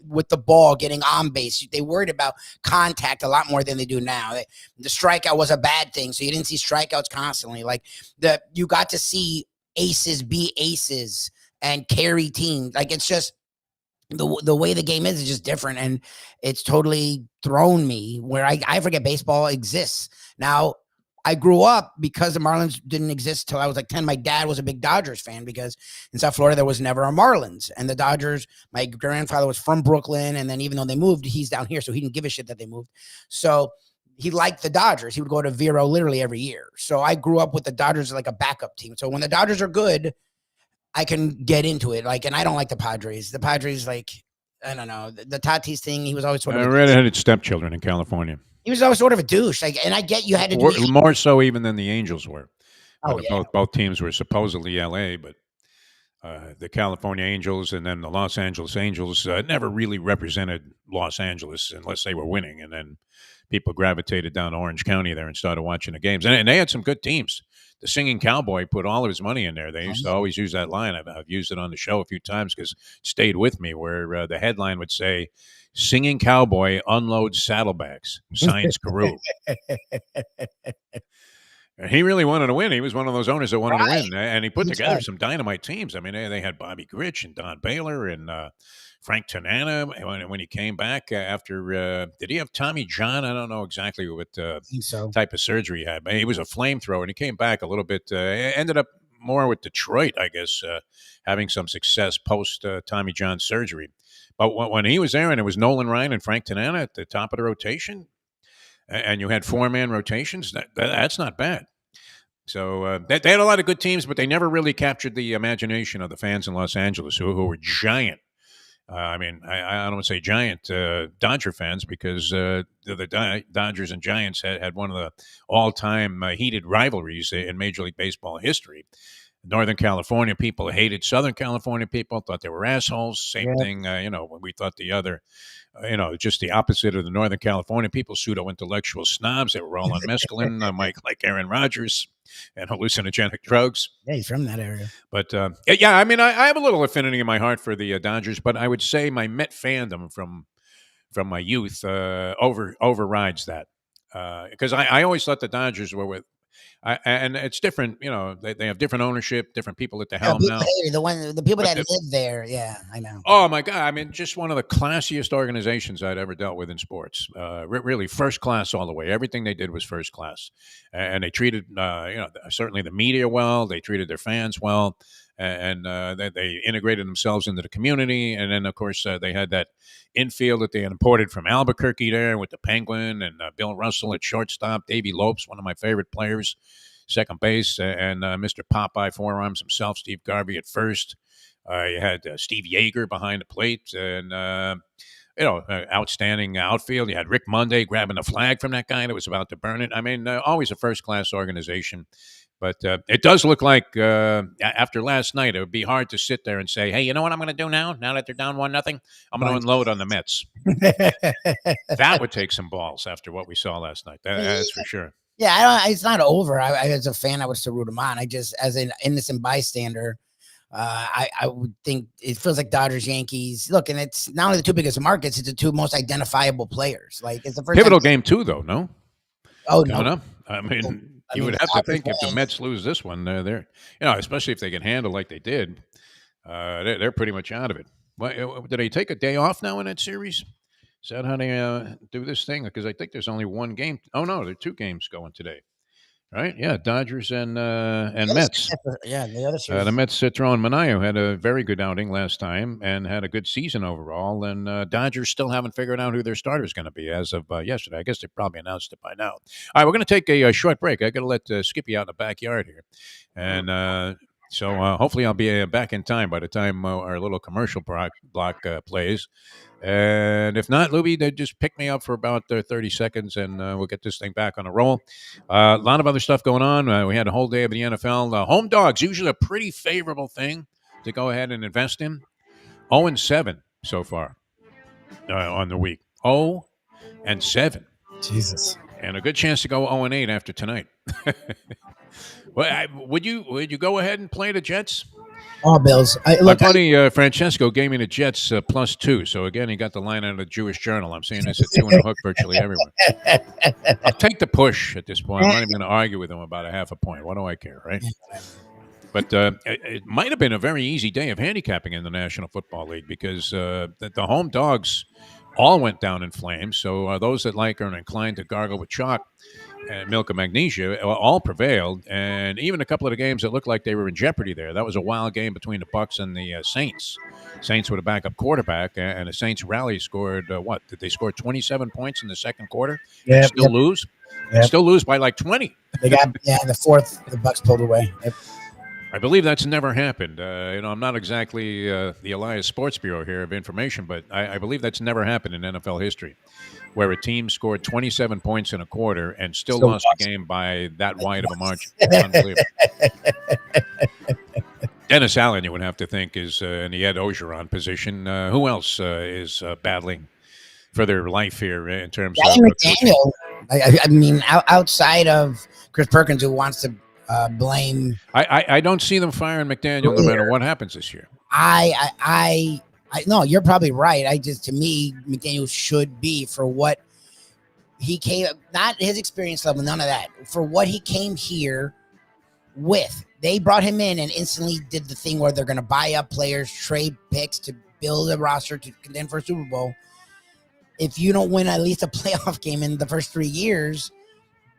with the ball getting on base. They worried about contact a lot more than they do now. The strikeout was a bad thing, so you didn't see strikeouts constantly. Like you got to see aces be aces and carry teams. Like it's just the way the game is just different, and it's totally thrown me where I forget baseball exists now. I grew up because the Marlins didn't exist till I was like 10. My dad was a big Dodgers fan because in South Florida, there was never a Marlins. And the Dodgers, my grandfather was from Brooklyn. And then even though they moved, he's down here. So he didn't give a shit that they moved. So he liked the Dodgers. He would go to Vero literally every year. So I grew up with the Dodgers like a backup team. So when the Dodgers are good, I can get into it. Like, and I don't like the Padres. The Padres, like, I don't know. The Tatis thing, he was always sort of redheaded stepchildren in California. He was always sort of a douche. Like, and I get you had to do more so even than the Angels were. Oh, yeah. Both teams were supposedly LA, but the California Angels and then the Los Angeles Angels never really represented Los Angeles unless they were winning. And then people gravitated down to Orange County there and started watching the games. And they had some good teams. The Singing Cowboy put all of his money in there. They used to always use that line. I've used it on the show a few times because it stayed with me, where the headline would say, "Singing Cowboy unloads saddlebags, signs Carew." He really wanted to win. He was one of those owners that wanted to win, and he put together some dynamite teams. I mean, they had Bobby Grich and Don Baylor and Frank Tanana when he came back after. Did he have Tommy John? I don't know exactly what type of surgery he had, but he was a flamethrower, and he came back a little bit. Ended up more with Detroit, I guess, having some success post Tommy John surgery. But when he was there, and it was Nolan Ryan and Frank Tanana at the top of the rotation, and you had 4-man rotations, that's not bad. So they had a lot of good teams, but they never really captured the imagination of the fans in Los Angeles, who were giant. I mean, I don't want to say giant Dodger fans because the Dodgers and Giants had one of the all-time heated rivalries in Major League Baseball history. Northern California people hated Southern California people, thought they were assholes. Same thing, when we thought the other, just the opposite of the Northern California people, pseudo-intellectual snobs. They were all on mescaline, like Aaron Rodgers, and hallucinogenic drugs. Yeah, he's from that area. But, I mean, I have a little affinity in my heart for the Dodgers, but I would say my Met fandom from my youth overrides that. Because I always thought the Dodgers were and it's different, they have different ownership, different people at the helm now. The people that live there, yeah, I know. Oh my God! I mean, just one of the classiest organizations I'd ever dealt with in sports. Really, first class all the way. Everything they did was first class, and they treated, certainly the media well. They treated their fans well, and they integrated themselves into the community. And then, of course, they had that infield that they had imported from Albuquerque there with the Penguin and Bill Russell at shortstop, Davey Lopes, one of my favorite players, second base, and Mr. Popeye Forearms himself, Steve Garvey at first. You had Steve Yeager behind the plate, and outstanding outfield. You had Rick Monday grabbing the flag from that guy that was about to burn it. I mean, always a first-class organization. But it does look like after last night, it would be hard to sit there and say, "Hey, you know what I'm going to do now? Now that they're down 1-0, I'm going to unload on the Mets." That would take some balls after what we saw last night. That's for sure. Yeah, it's not over. I as a fan, I would still root them on. I just, as an innocent bystander, I would think it feels like Dodgers, Yankees. Look, and it's not only the two biggest markets; it's the two most identifiable players. Like it's the first pivotal game too, though. No. Oh coming no. up. I mean, you would have to think if the Mets lose this one, they're especially if they can handle like they did, they're pretty much out of it. Did they take a day off now in that series? Is that how they do this thing? Because I think there's only one game. Oh no, there are two games going today. right? Yeah, Dodgers and The other Mets. series- Yeah, the other series. The Mets throwing Manaea had a very good outing last time and had a good season overall. And Dodgers still haven't figured out who their starter is going to be as of yesterday. I guess they probably announced it by now. All right, we're going to take a short break. I got to let Skippy out in the backyard here, and so hopefully I'll be back in time by the time our little commercial block plays. And if not, Lubie, they just pick me up for about 30 seconds and we'll get this thing back on a roll. A lot of other stuff going on. We had a whole day of the NFL. Home dogs, usually a pretty favorable thing to go ahead and invest in. 0-7 so far on the week. 0-7. Jesus. And a good chance to go 0-8 after tonight. Well, would you go ahead and play the Jets? All Bills. My buddy Francesco gave me the Jets +2. So again, he got the line out of the Jewish Journal. I'm seeing this at 2 and a hook virtually everywhere. I'll take the push at this point. I'm not even going to argue with him about a half a point. What do I care, right? But it might have been a very easy day of handicapping in the National Football League because the home dogs all went down in flames. So those that like are inclined to gargle with chalk and milk of magnesia all prevailed, and even a couple of the games that looked like they were in jeopardy there. That was a wild game between the Bucs and the Saints. Saints with a backup quarterback, and the Saints rally scored what? Did they score 27 points in the second quarter? Yeah, and still lose? Yep. Still lose by like 20. They got the fourth. The Bucs pulled away. Yep. I believe that's never happened. I'm not exactly the Elias Sports Bureau here of information, but I believe that's never happened in NFL history, where a team scored 27 points in a quarter and still lost the game by that wide of a margin. Unbelievable. Dennis Allen, you would have to think, is in the Ed Ogeron position. Who else is battling for their life here in terms of McDaniel? I mean, outside of Chris Perkins, who wants to blame. I don't see them firing McDaniel no matter what happens this year. I no, you're probably right. To me, McDaniel should be for what he came, not his experience level, none of that. For what he came here with. They brought him in and instantly did the thing where they're going to buy up players, trade picks to build a roster to contend for a Super Bowl. If you don't win at least a playoff game in the first 3 years,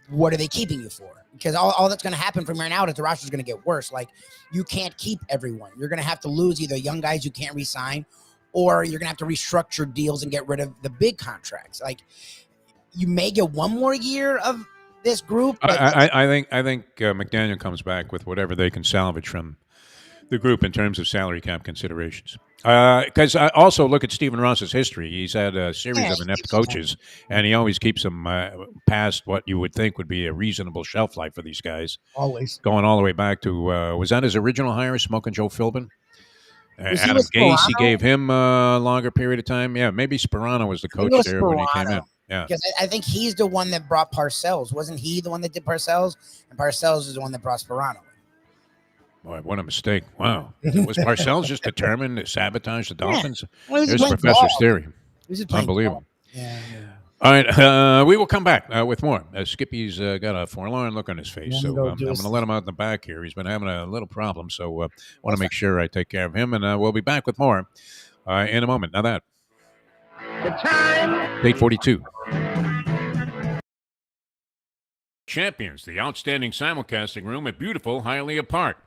what are they keeping you for? Because all that's going to happen from here on out is the roster is going to get worse. Like, you can't keep everyone. You're going to have to lose either young guys you can't re-sign, or you're going to have to restructure deals and get rid of the big contracts. Like, you may get one more year of this group. I think McDaniel comes back with whatever they can salvage from the group in terms of salary cap considerations. Because I also look at Stephen Ross's history. He's had a series of inept coaches, and he always keeps them past what you would think would be a reasonable shelf life for these guys. Always. Going all the way back to, was that his original hire, Smoking Joe Philbin? Adam Gase, he gave him a longer period of time. Yeah, maybe Sperano was the coach there when he came in. Yeah, because I think he's the one that brought Parcells. Wasn't he the one that did Parcells? And Parcells is the one that brought Sperano. Boy, what a mistake. Wow. Was Parcells just determined to sabotage the Dolphins? Well, There's the professor's theory. Unbelievable. Yeah. All right. We will come back with more. Skippy's got a forlorn look on his face, so I'm going to let him out in the back here. He's been having a little problem, so I want to make sure I take care of him, and we'll be back with more in a moment. Now that. The time. 8:42. Champions, the outstanding simulcasting room at beautiful Hialeah Park.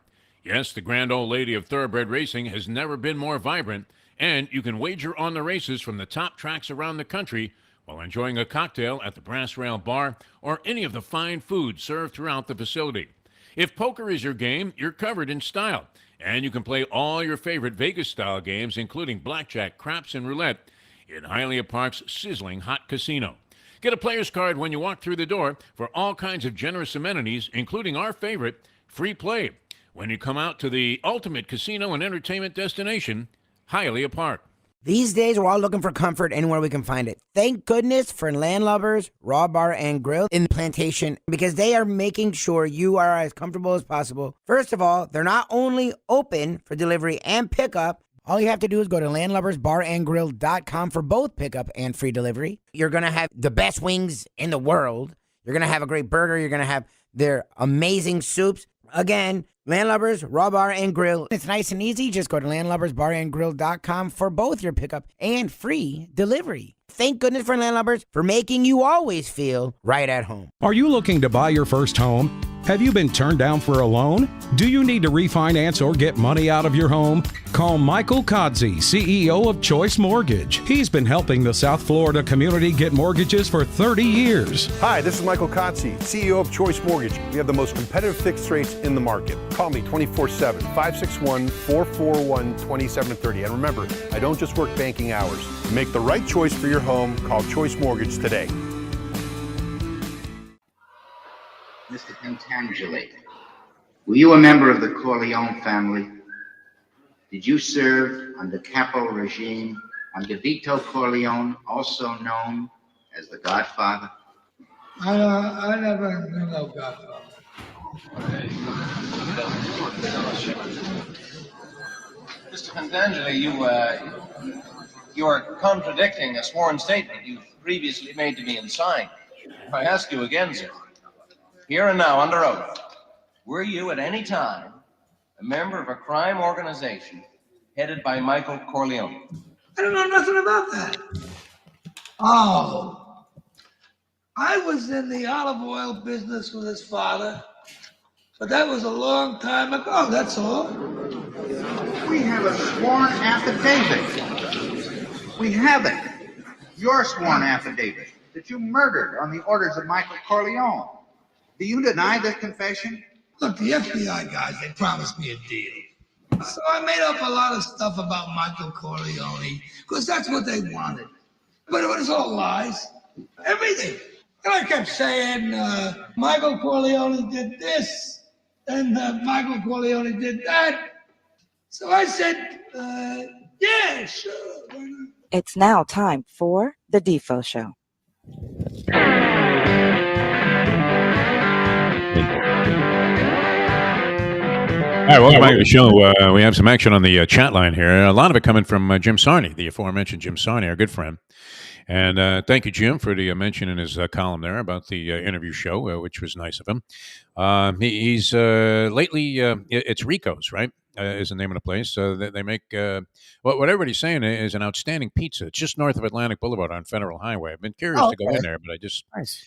Yes, the grand old lady of thoroughbred racing has never been more vibrant, and you can wager on the races from the top tracks around the country while enjoying a cocktail at the Brass Rail Bar or any of the fine foods served throughout the facility. If poker is your game, you're covered in style, and you can play all your favorite Vegas-style games, including blackjack, craps, and roulette, in Hialeah Park's sizzling hot casino. Get a player's card when you walk through the door for all kinds of generous amenities, including our favorite, free play, when you come out to the ultimate casino and entertainment destination, Hialeah Park. These days, we're all looking for comfort anywhere we can find it. Thank goodness for Landlubbers Raw Bar and Grill in the Plantation, because they are making sure you are as comfortable as possible. First of all, they're not only open for delivery and pickup. All you have to do is go to landlubbersbarandgrill.com for both pickup and free delivery. You're going to have the best wings in the world. You're going to have a great burger. You're going to have their amazing soups. Again, Landlubbers, Raw Bar, and Grill. It's nice and easy. Just go to landlubbersbarandgrill.com for both your pickup and free delivery. Thank goodness for Landlubbers for making you always feel right at home. Are you looking to buy your first home? Have you been turned down for a loan? Do you need to refinance or get money out of your home? Call Michael Kodsey, CEO of Choice Mortgage. He's been helping the South Florida community get mortgages for 30 years. Hi, this is Michael Kodsey, CEO of Choice Mortgage. We have the most competitive fixed rates in the market. Call me 24/7, 561-441-2730. And remember, I don't just work banking hours. To make the right choice for your home, call Choice Mortgage today. Mr. Pentangeli, were you a member of the Corleone family? Did you serve under Capo regime under Vito Corleone, also known as the Godfather? I never knew no Godfather. Mr. Pentangeli, you are contradicting a sworn statement you previously made to me and signed. I ask you again, sir, here and now under oath, were you at any time a member of a crime organization headed by Michael Corleone? I don't know nothing about that. Oh, I was in the olive oil business with his father, but that was a long time ago, that's all. We have a sworn affidavit. We have it. Your sworn affidavit that you murdered on the orders of Michael Corleone. Do you deny this confession? Look, the FBI guys, they promised me a deal. So I made up a lot of stuff about Michael Corleone, because that's what they wanted. But it was all lies. Everything. And I kept saying, Michael Corleone did this, and Michael Corleone did that. So I said, yeah, sure. It's now time for the Defo Show. All right, welcome back to the show. We have some action on the chat line here. A lot of it coming from Jim Sarney, the aforementioned Jim Sarney, our good friend. And thank you, Jim, for the mention in his column there about the interview show, which was nice of him. He's lately, it's Rico's, right, is the name of the place. They make, what everybody's saying is an outstanding pizza. It's just north of Atlantic Boulevard on Federal Highway. I've been curious to go in there, but I just... Nice.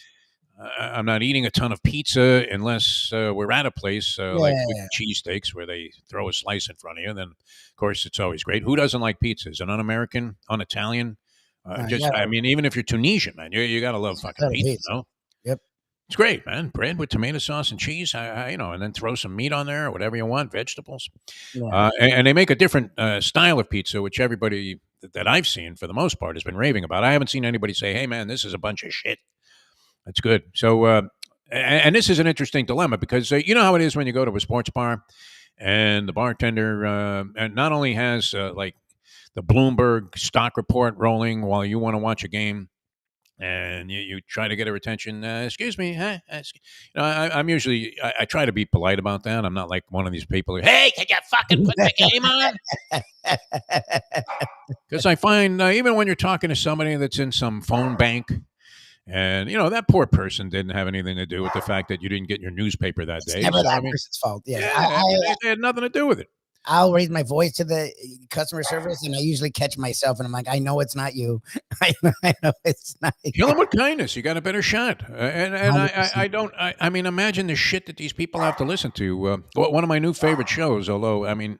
I'm not eating a ton of pizza unless we're at a place like with cheesesteaks where they throw a slice in front of you. And then, of course, it's always great. Who doesn't like pizza? Is it un-American, un-Italian? I mean, even if you're Tunisian, man, you got to love fucking pizza, no? Yep. It's great, man. Bread with tomato sauce and cheese, and then throw some meat on there or whatever you want, vegetables. Yeah. And they make a different style of pizza, which everybody that I've seen, for the most part, has been raving about. I haven't seen anybody say, hey, man, this is a bunch of shit. That's good. So, and this is an interesting dilemma because you know how it is when you go to a sports bar and the bartender and not only has like the Bloomberg stock report rolling while you want to watch a game and you try to get her attention. Excuse me. Huh? I'm usually, I try to be polite about that. I'm not like one of these people who, hey, can you fucking put the game on? Because I find even when you're talking to somebody that's in some phone bank, and, that poor person didn't have anything to do with the fact that you didn't get your newspaper that day. It's never that person's fault. Yeah. They had nothing to do with it. I'll raise my voice to the customer service, and I usually catch myself, and I'm like, I know it's not you. I know it's not you. Kill them with kindness. You got a better shot. I mean, imagine the shit that these people have to listen to. One of my new favorite shows, although, I mean,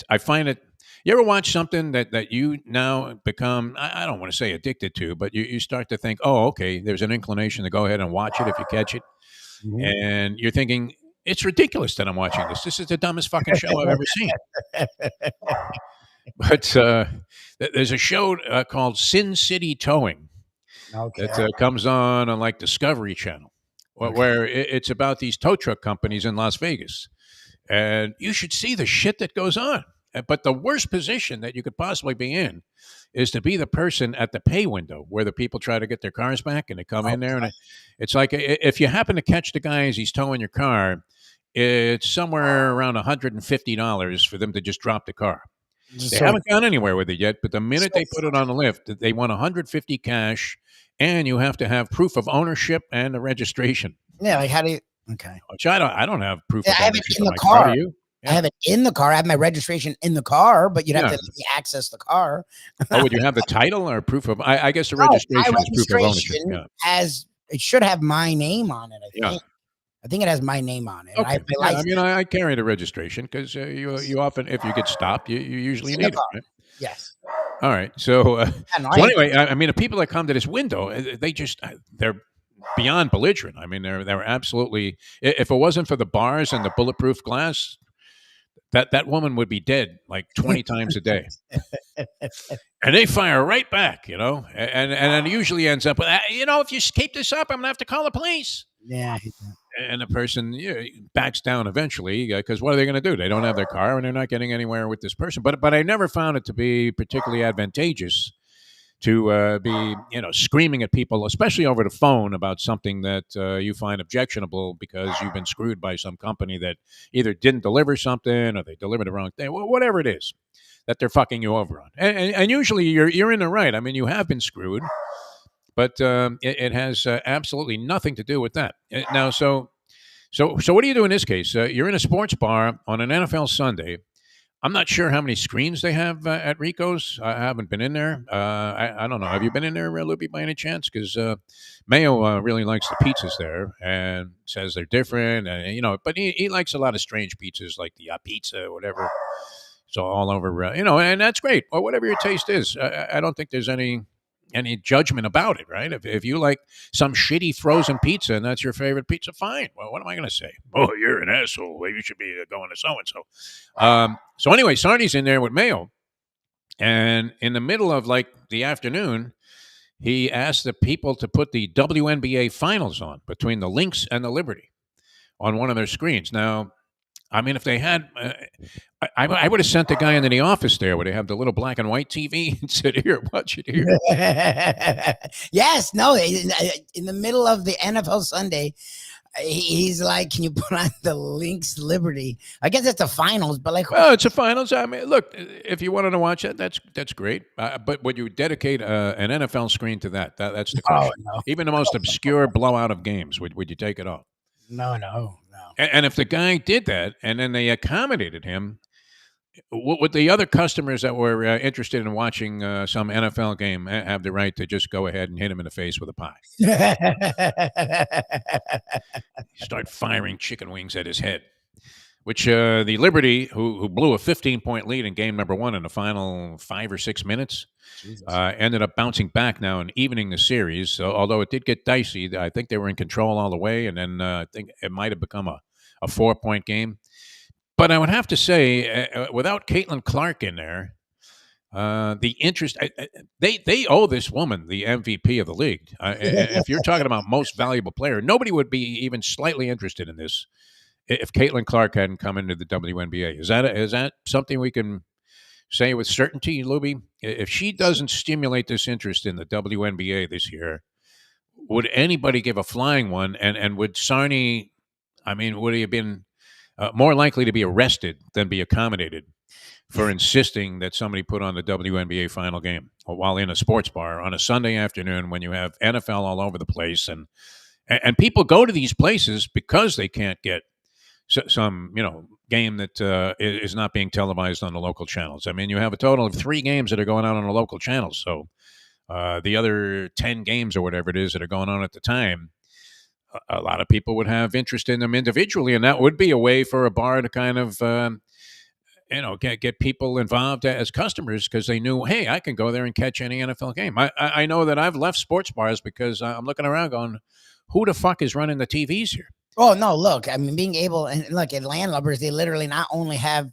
I find it. You ever watch something that you now become, I don't want to say addicted to, but you start to think, oh, okay, there's an inclination to go ahead and watch it if you catch it. Mm-hmm. And you're thinking, it's ridiculous that I'm watching this. This is the dumbest fucking show I've ever seen. But there's a show called Sin City Towing that comes on like Discovery Channel, where it's about these tow truck companies in Las Vegas. And you should see the shit that goes on. But the worst position that you could possibly be in is to be the person at the pay window where the people try to get their cars back and they come in there. And it's like if you happen to catch the guy as he's towing your car, it's somewhere around $150 for them to just drop the car. They haven't gone anywhere with it yet, but the minute they put it on the lift, they want $150 cash, and you have to have proof of ownership and the registration. Yeah, like how do you? Okay, which I don't have proof of ownership. I have it in the car. Do you? Yeah. I have it in the car. I have my registration in the car, but you'd have to access the car. Would you have the title or proof of? I guess the registration is proof of ownership. It should have my name on it. I think. I think it has my name on it. Okay. My Yeah, I mean, I carry the registration because you often, if you get stopped, you usually need it, right? Yes. All right. So, no, so anyway, I mean, the people that come to this window, they just they're beyond belligerent. I mean, they're absolutely. If it wasn't for the bars and the bulletproof glass, that woman would be dead like 20 times a day. And they fire right back, and it usually ends up with, if you keep this up, I'm gonna have to call the police. Yeah. And the person backs down eventually because what are they going to do? They don't have their car and they're not getting anywhere with this person. But I never found it to be particularly advantageous to be screaming at people, especially over the phone, about something that you find objectionable because you've been screwed by some company that either didn't deliver something or they delivered the wrong thing. Well, whatever it is that they're fucking you over on, and usually you're in the right. I mean, you have been screwed. But it has absolutely nothing to do with that. Now, so what do you do in this case? You're in a sports bar on an NFL Sunday. I'm not sure how many screens they have at Rico's. I haven't been in there. I don't know. Have you been in there, Lubie, by any chance? Because Mayo really likes the pizzas there and says they're different. And, but he likes a lot of strange pizzas like the pizza or whatever. So all over, and that's great. Or whatever your taste is. I don't think there's any judgment about it, right? If you like some shitty frozen pizza and that's your favorite pizza, fine. Well, what am I going to say? Oh, you're an asshole. Well, you should be going to so-and-so. So anyway, Sardi's in there with Mayo. And in the middle of like the afternoon, he asked the people to put the WNBA finals on between the Lynx and the Liberty on one of their screens. Now, I mean, if they had, I would have sent the guy into the office there where they have the little black and white TV and said, "Here, watch it here." Yes, no, in the middle of the NFL Sunday, he's like, "Can you put on the Lynx Liberty?" I guess it's the finals, but like, well, it's a finals. I mean, look, if you wanted to watch it, that's great. But would you dedicate an NFL screen to that? That's the question. No. Even the most obscure blowout of games, would you take it off? No. And if the guy did that, and then they accommodated him, would the other customers that were interested in watching some NFL game have the right to just go ahead and hit him in the face with a pie? Start firing chicken wings at his head, which the Liberty, who blew a 15-point lead in game number 1 in the final 5 or 6 minutes, ended up bouncing back now and evening the series. So, although it did get dicey, I think they were in control all the way, and then I think it might have become a 4-point game. But I would have to say, without Caitlin Clark in there, the interest, they owe this woman the MVP of the league. If you're talking about most valuable player, nobody would be even slightly interested in this if Caitlin Clark hadn't come into the WNBA. Is that something we can say with certainty, Lubie? If she doesn't stimulate this interest in the WNBA this year, would anybody give a flying one? And would Sarni, I mean, would he have been more likely to be arrested than be accommodated for insisting that somebody put on the WNBA final game while in a sports bar on a Sunday afternoon when you have NFL all over the place, and people go to these places because they can't get some game that is not being televised on the local channels. I mean, you have a total of 3 games that are going on the local channels, so the other 10 games or whatever it is that are going on at the time, a lot of people would have interest in them individually, and that would be a way for a bar to kind of get people involved as customers because they knew, hey, I can go there and catch any NFL game. I know that I've left sports bars because I'm looking around going, who the fuck is running the TVs here? Oh, no, look, I mean, being able, and look, at Landlubbers, they literally not only have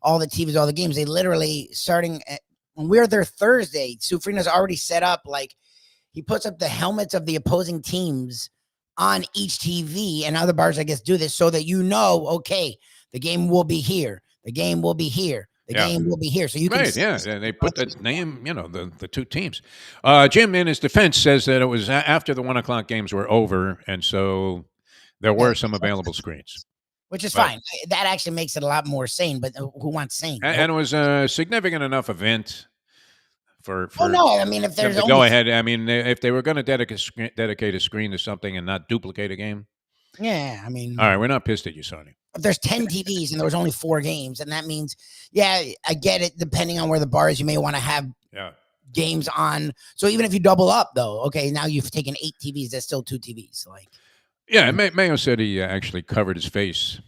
all the TVs, all the games, they literally, starting when we're there Thursday, Sufrina's already set up, like, he puts up the helmets of the opposing teams on each TV, and other bars, I guess, do this so that okay, the game will be here. The game will be here. The game will be here. So you can see. Yeah. And they put that name, the 2 teams. Jim, in his defense, says that it was after the 1 o'clock games were over, and so there were some available screens. Which is fine. That actually makes it a lot more sane, but who wants sane? And it was a significant enough event for no, I mean, if there's go ahead. I mean, if they were going to dedicate a screen to something and not duplicate a game. Yeah, I mean. All right, we're not pissed at you, Sonny. If there's 10 TVs and there was only 4 games, and that means, I get it. Depending on where the bar is, you may want to have games on. So even if you double up, though, okay, now you've taken 8 TVs. There's still 2 TVs. Like, Yeah, Mayo said he actually covered his face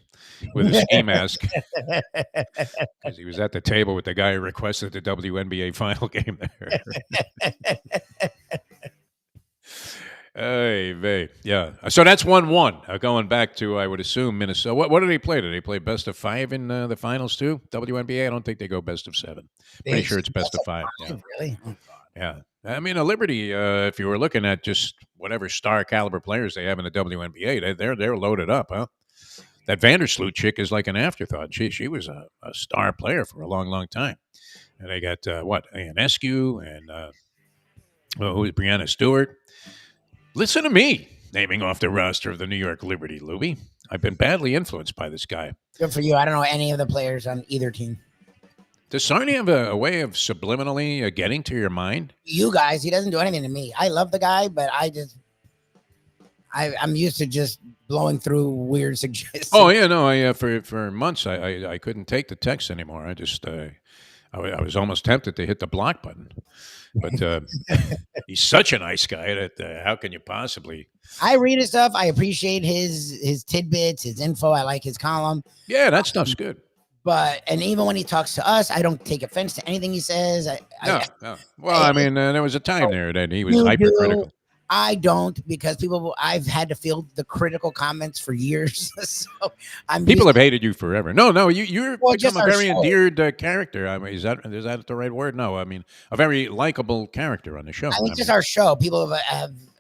with a ski mask because he was at the table with the guy who requested the WNBA final game there. Hey, babe. Yeah. So that's 1-1. Going back to, I would assume, Minnesota. What did they play? Did they play best of 5 in the finals too? WNBA? I don't think they go best of 7. Pretty sure it's best of 5. Yeah. Really? Yeah. I mean, a Liberty, if you were looking at just whatever star caliber players they have in the WNBA, they're loaded up, huh? That Vandersloot chick is like an afterthought. She was a star player for a long, long time. And they got, Ionescu and who is Brianna Stewart. Listen to me naming off the roster of the New York Liberty, Lubie. I've been badly influenced by this guy. Good for you. I don't know any of the players on either team. Does Sarni have a way of subliminally getting to your mind? You guys, he doesn't do anything to me. I love the guy, but I'm used to just blowing through weird suggestions. Oh yeah, no. For months I couldn't take the text anymore. I just I was almost tempted to hit the block button, but he's such a nice guy that how can you possibly? I read his stuff. I appreciate his tidbits, his info. I like his column. Yeah, that stuff's good. And even when he talks to us, I don't take offense to anything he says. No. Well, I mean, there was a time there that he was hypercritical. I don't, because I've had to field the critical comments for years. So people have hated you forever. No, you're become a very show. endeared character. I mean, is that the right word? No, I mean a very likable character on the show. I mean, just our show. People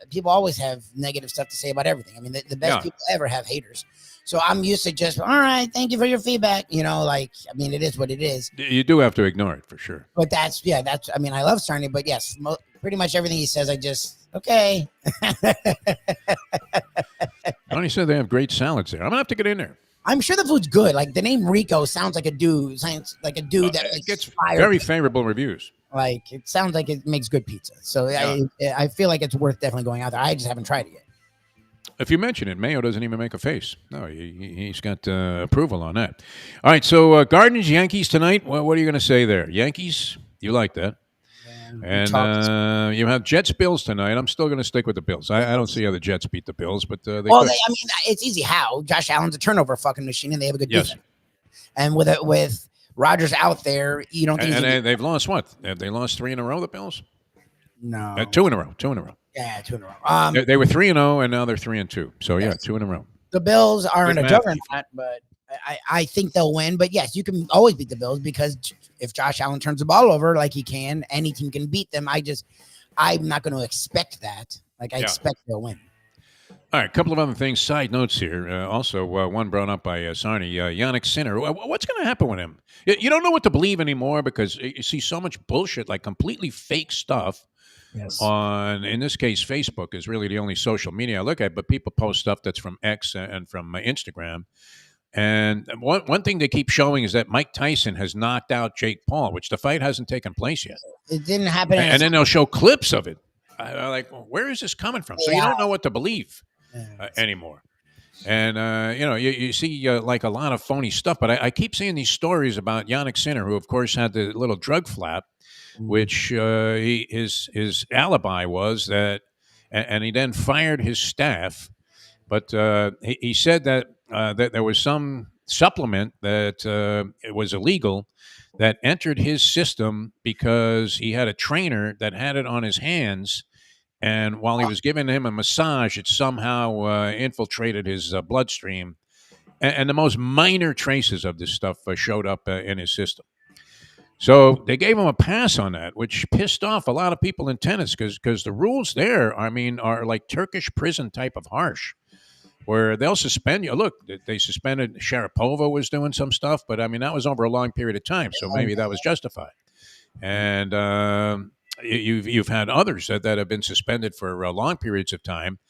people always have negative stuff to say about everything. I mean, the best people ever have haters. So I'm used to just, all right, thank you for your feedback. You know, like, I mean, it is what it is. You do have to ignore it for sure. But I mean, I love Sarni, but yes, pretty much everything he says, I just, okay. Tony said they have great salads there. I'm going to have to get in there. I'm sure the food's good. Like, the name Rico sounds like a dude that gets very favorable reviews. Like, it sounds like it makes good pizza. So I feel like it's worth definitely going out there. I just haven't tried it yet. If you mention it, Mayo doesn't even make a face. No, he's got approval on that. All right, so Guardians, Yankees tonight. Well, what are you going to say there? Yankees, you like that. And you have Jets, Bills tonight. I'm still going to stick with the Bills. I don't see how the Jets beat the Bills, but it's easy how. Josh Allen's a turnover fucking machine, and they have a good defense. And with Rodgers out there, you don't think they've lost what? Have they lost 3 in a row, the Bills? No. 2 in a row. Yeah, 2 in a row. They were 3-0, and now they're 3-2. So, 2 in a row. The Bills are in a juggernaut, but I think they'll win. But, yes, you can always beat the Bills because if Josh Allen turns the ball over like he can, any team can beat them. I'm not going to expect that. Like, I expect they'll win. All right, a couple of other things, side notes here. Also, one brought up by Sarni, Yannick Sinner. What's going to happen with him? You don't know what to believe anymore because you see so much bullshit, like completely fake stuff. Yes. In this case, Facebook is really the only social media I look at, but people post stuff that's from X and from Instagram. And one thing they keep showing is that Mike Tyson has knocked out Jake Paul, which the fight hasn't taken place yet. It didn't happen. And then they'll show clips of it. I'm like, where is this coming from? So you don't know what to believe anymore. And, you see like a lot of phony stuff, but I keep seeing these stories about Yannick Sinner, who, of course, had the little drug flap, which his alibi was that, and he then fired his staff. But he said that there was some supplement that it was illegal that entered his system because he had a trainer that had it on his hands. And while he was giving him a massage, it somehow infiltrated his bloodstream. And the most minor traces of this stuff showed up in his system. So they gave him a pass on that, which pissed off a lot of people in tennis because the rules there, are like Turkish prison type of harsh, where they'll suspend you. Look, they suspended Sharapova was doing some stuff, but that was over a long period of time, so maybe that was justified. And you've had others that have been suspended for long periods of time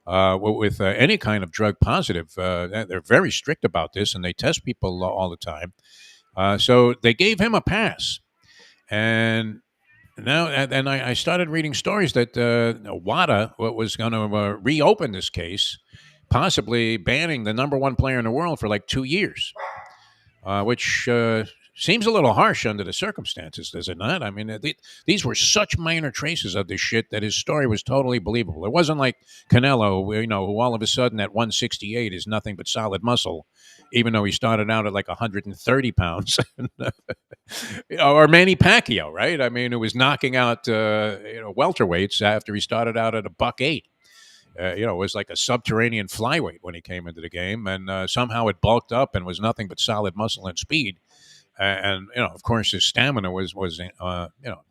with any kind of drug positive. They're very strict about this, and they test people all the time. So they gave him a pass. And now, and I started reading stories that WADA was going to reopen this case, possibly banning the number one player in the world for like 2 years, which seems a little harsh under the circumstances, does it not? I mean, these were such minor traces of this shit that his story was totally believable. It wasn't like Canelo, who all of a sudden at 168 is nothing but solid muscle, even though he started out at like 130 pounds. Or Manny Pacquiao, right? I mean, who was knocking out welterweights after he started out at $108. It was like a subterranean flyweight when he came into the game, and somehow it bulked up and was nothing but solid muscle and speed. And of course, his stamina was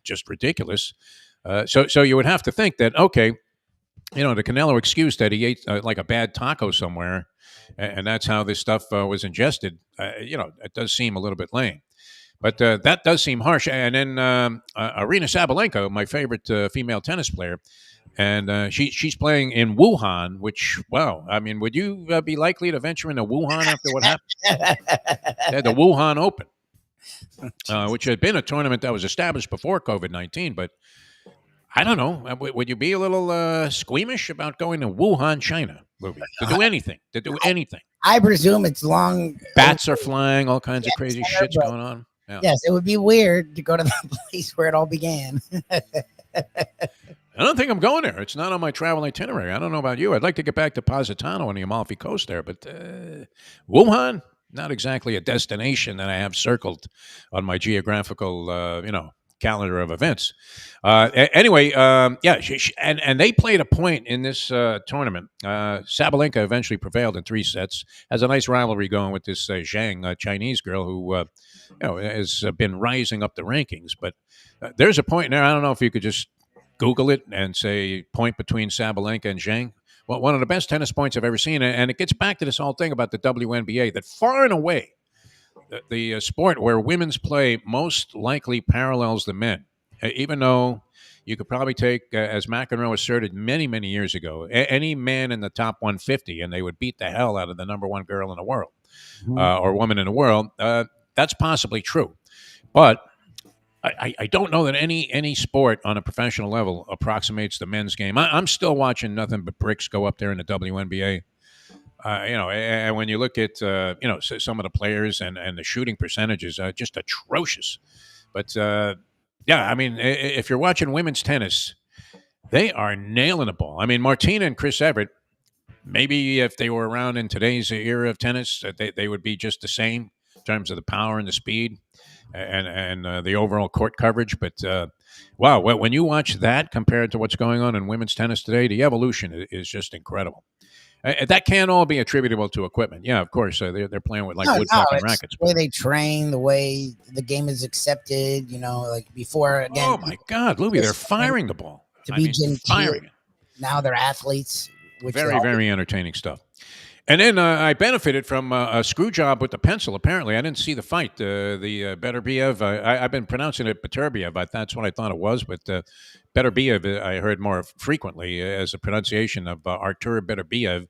just ridiculous. So you would have to think that, okay, the Canelo excuse that he ate like a bad taco somewhere, and that's how this stuff was ingested. It does seem a little bit lame. But that does seem harsh. And then Aryna Sabalenka, my favorite female tennis player, and she's playing in Wuhan, which, wow, I mean, would you be likely to venture into Wuhan after what happened? They had the Wuhan Open, which had been a tournament that was established before COVID-19. But I don't know. Would you be a little squeamish about going to Wuhan, China, Lubie, to do anything? I presume it's long. Bats are flying, all kinds of crazy shit's going on. Yeah. Yes, it would be weird to go to the place where it all began. I don't think I'm going there. It's not on my travel itinerary. I don't know about you. I'd like to get back to Positano on the Amalfi Coast there, but Wuhan, not exactly a destination that I have circled on my geographical, calendar of events. Anyway, and they played a point in this tournament. Sabalenka eventually prevailed in 3 sets. Has a nice rivalry going with this Zhang, Chinese girl who has been rising up the rankings. But there's a point there. I don't know if you could just Google it and say point between Sabalenka and Zhang. Well, one of the best tennis points I've ever seen, and it gets back to this whole thing about the WNBA, that far and away the sport where women's play most likely parallels the men, even though you could probably take, as McEnroe asserted many, many years ago, any man in the top 150, and they would beat the hell out of the number one girl in the world or woman in the world. That's possibly true. But I don't know that any sport on a professional level approximates the men's game. I'm still watching nothing but bricks go up there in the WNBA. And when you look at, some of the players and the shooting percentages, just atrocious. But, I mean, if you're watching women's tennis, they are nailing the ball. I mean, Martina and Chris Everett, maybe if they were around in today's era of tennis, they would be just the same in terms of the power and the speed and the overall court coverage. But, wow, when you watch that compared to what's going on in women's tennis today, the evolution is just incredible. That can't all be attributable to equipment. Yeah, of course, they're playing with wood fucking rackets. The way they train, the way the game is accepted, like before. Again, oh, my God, Lubie, they're firing the ball. Firing it. Now they're athletes. Very, very entertaining stuff. And then I benefited from a screw job with the pencil, apparently. I didn't see the fight. The Beterbiev, I've been pronouncing it Beterbiev, but that's what I thought it was. But Beterbiev, I heard more frequently as a pronunciation of Artur Beterbiev,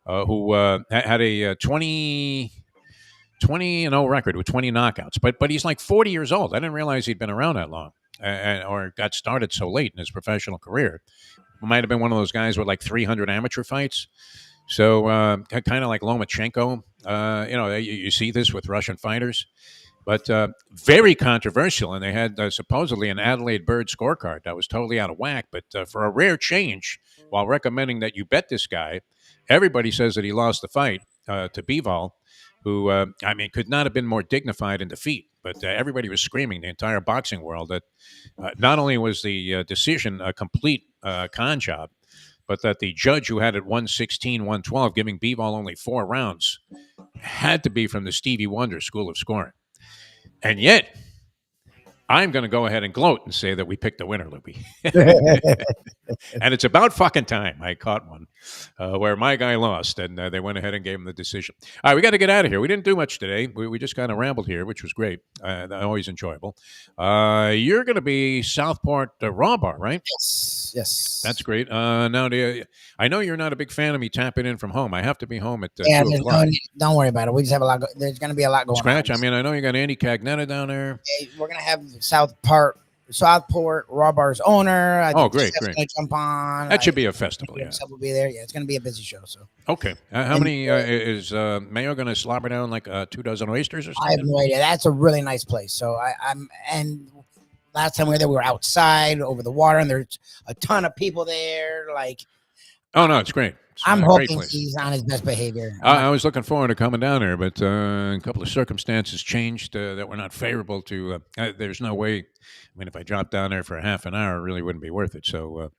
who had a 20-0 record with 20 knockouts. But he's like 40 years old. I didn't realize he'd been around that long or got started so late in his professional career. Might have been one of those guys with like 300 amateur fights. So kind of like Lomachenko, you see this with Russian fighters, but very controversial. And they had supposedly an Adelaide Bird scorecard that was totally out of whack. But for a rare change, while recommending that you bet this guy, everybody says that he lost the fight to Bivol, who, could not have been more dignified in defeat. But everybody was screaming, the entire boxing world, that not only was the decision a complete con job, but that the judge who had it 116, 112, giving Bivol only 4 rounds, had to be from the Stevie Wonder school of scoring. And yet, I'm going to go ahead and gloat and say that we picked the winner, Lubie. And it's about fucking time I caught one where my guy lost, and they went ahead and gave him the decision. All right, we got to get out of here. We didn't do much today. We just kind of rambled here, which was great. Always enjoyable. You're going to be Southport Raw Bar, right? Yes. That's great. Now, I know you're not a big fan of me tapping in from home. I have to be home at 2 o'clock. Don't worry about it. We just have a lot. There's going to be a lot going on. Scratch. I mean, I know you got Andy Cagnetta down there. We're going to have Southport Southport Raw Bar's owner. I think great, Jeff's great. gonna jump on. That should be a festival, yeah. Jeff will be there. Yeah, it's going to be a busy show. So Okay. How many is Mayo going to slobber down like 24 oysters or something? I have no idea. That's a really nice place. So and last time we were there, we were outside over the water, and there's a ton of people there. Like, oh no, it's great. I'm great hoping place. he's on his best behavior. I was looking forward to coming down there, but a couple of circumstances changed that were not favorable to. There's no way. I mean, if I dropped down there for a half an hour, it really wouldn't be worth it. So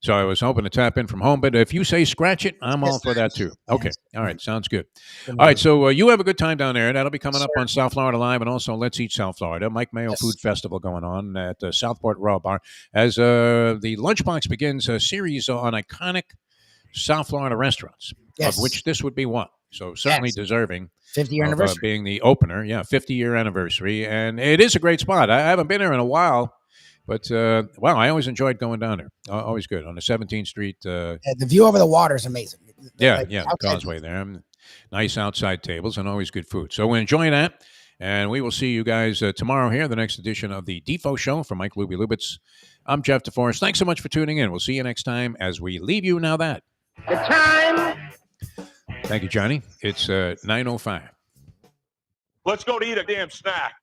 I was hoping to tap in from home. But if you say scratch it, I'm all for that too. Okay. All right. Sounds good. All right. So you have a good time down there. That'll be coming up on South Florida Live, and also Let's Eat South Florida. Mike Mayo Food Festival going on at Southport Raw Bar as the Lunchbox begins a series on iconic South Florida restaurants, of which this would be one. So certainly deserving 50-year anniversary. Being the opener. Yeah, 50-year anniversary. And it is a great spot. I haven't been there in a while, but, I always enjoyed going down there. Always good. On the 17th Street. The view over the water is amazing. The causeway there. Nice outside tables and always good food. So we enjoy that. And we will see you guys tomorrow here, the next edition of the Defo Show. For Mike Lubie Lubitz, I'm Jeff DeForest. Thanks so much for tuning in. We'll see you next time as we leave you now that. The time. Thank you, Johnny. It's 9:05. Let's go to eat a damn snack.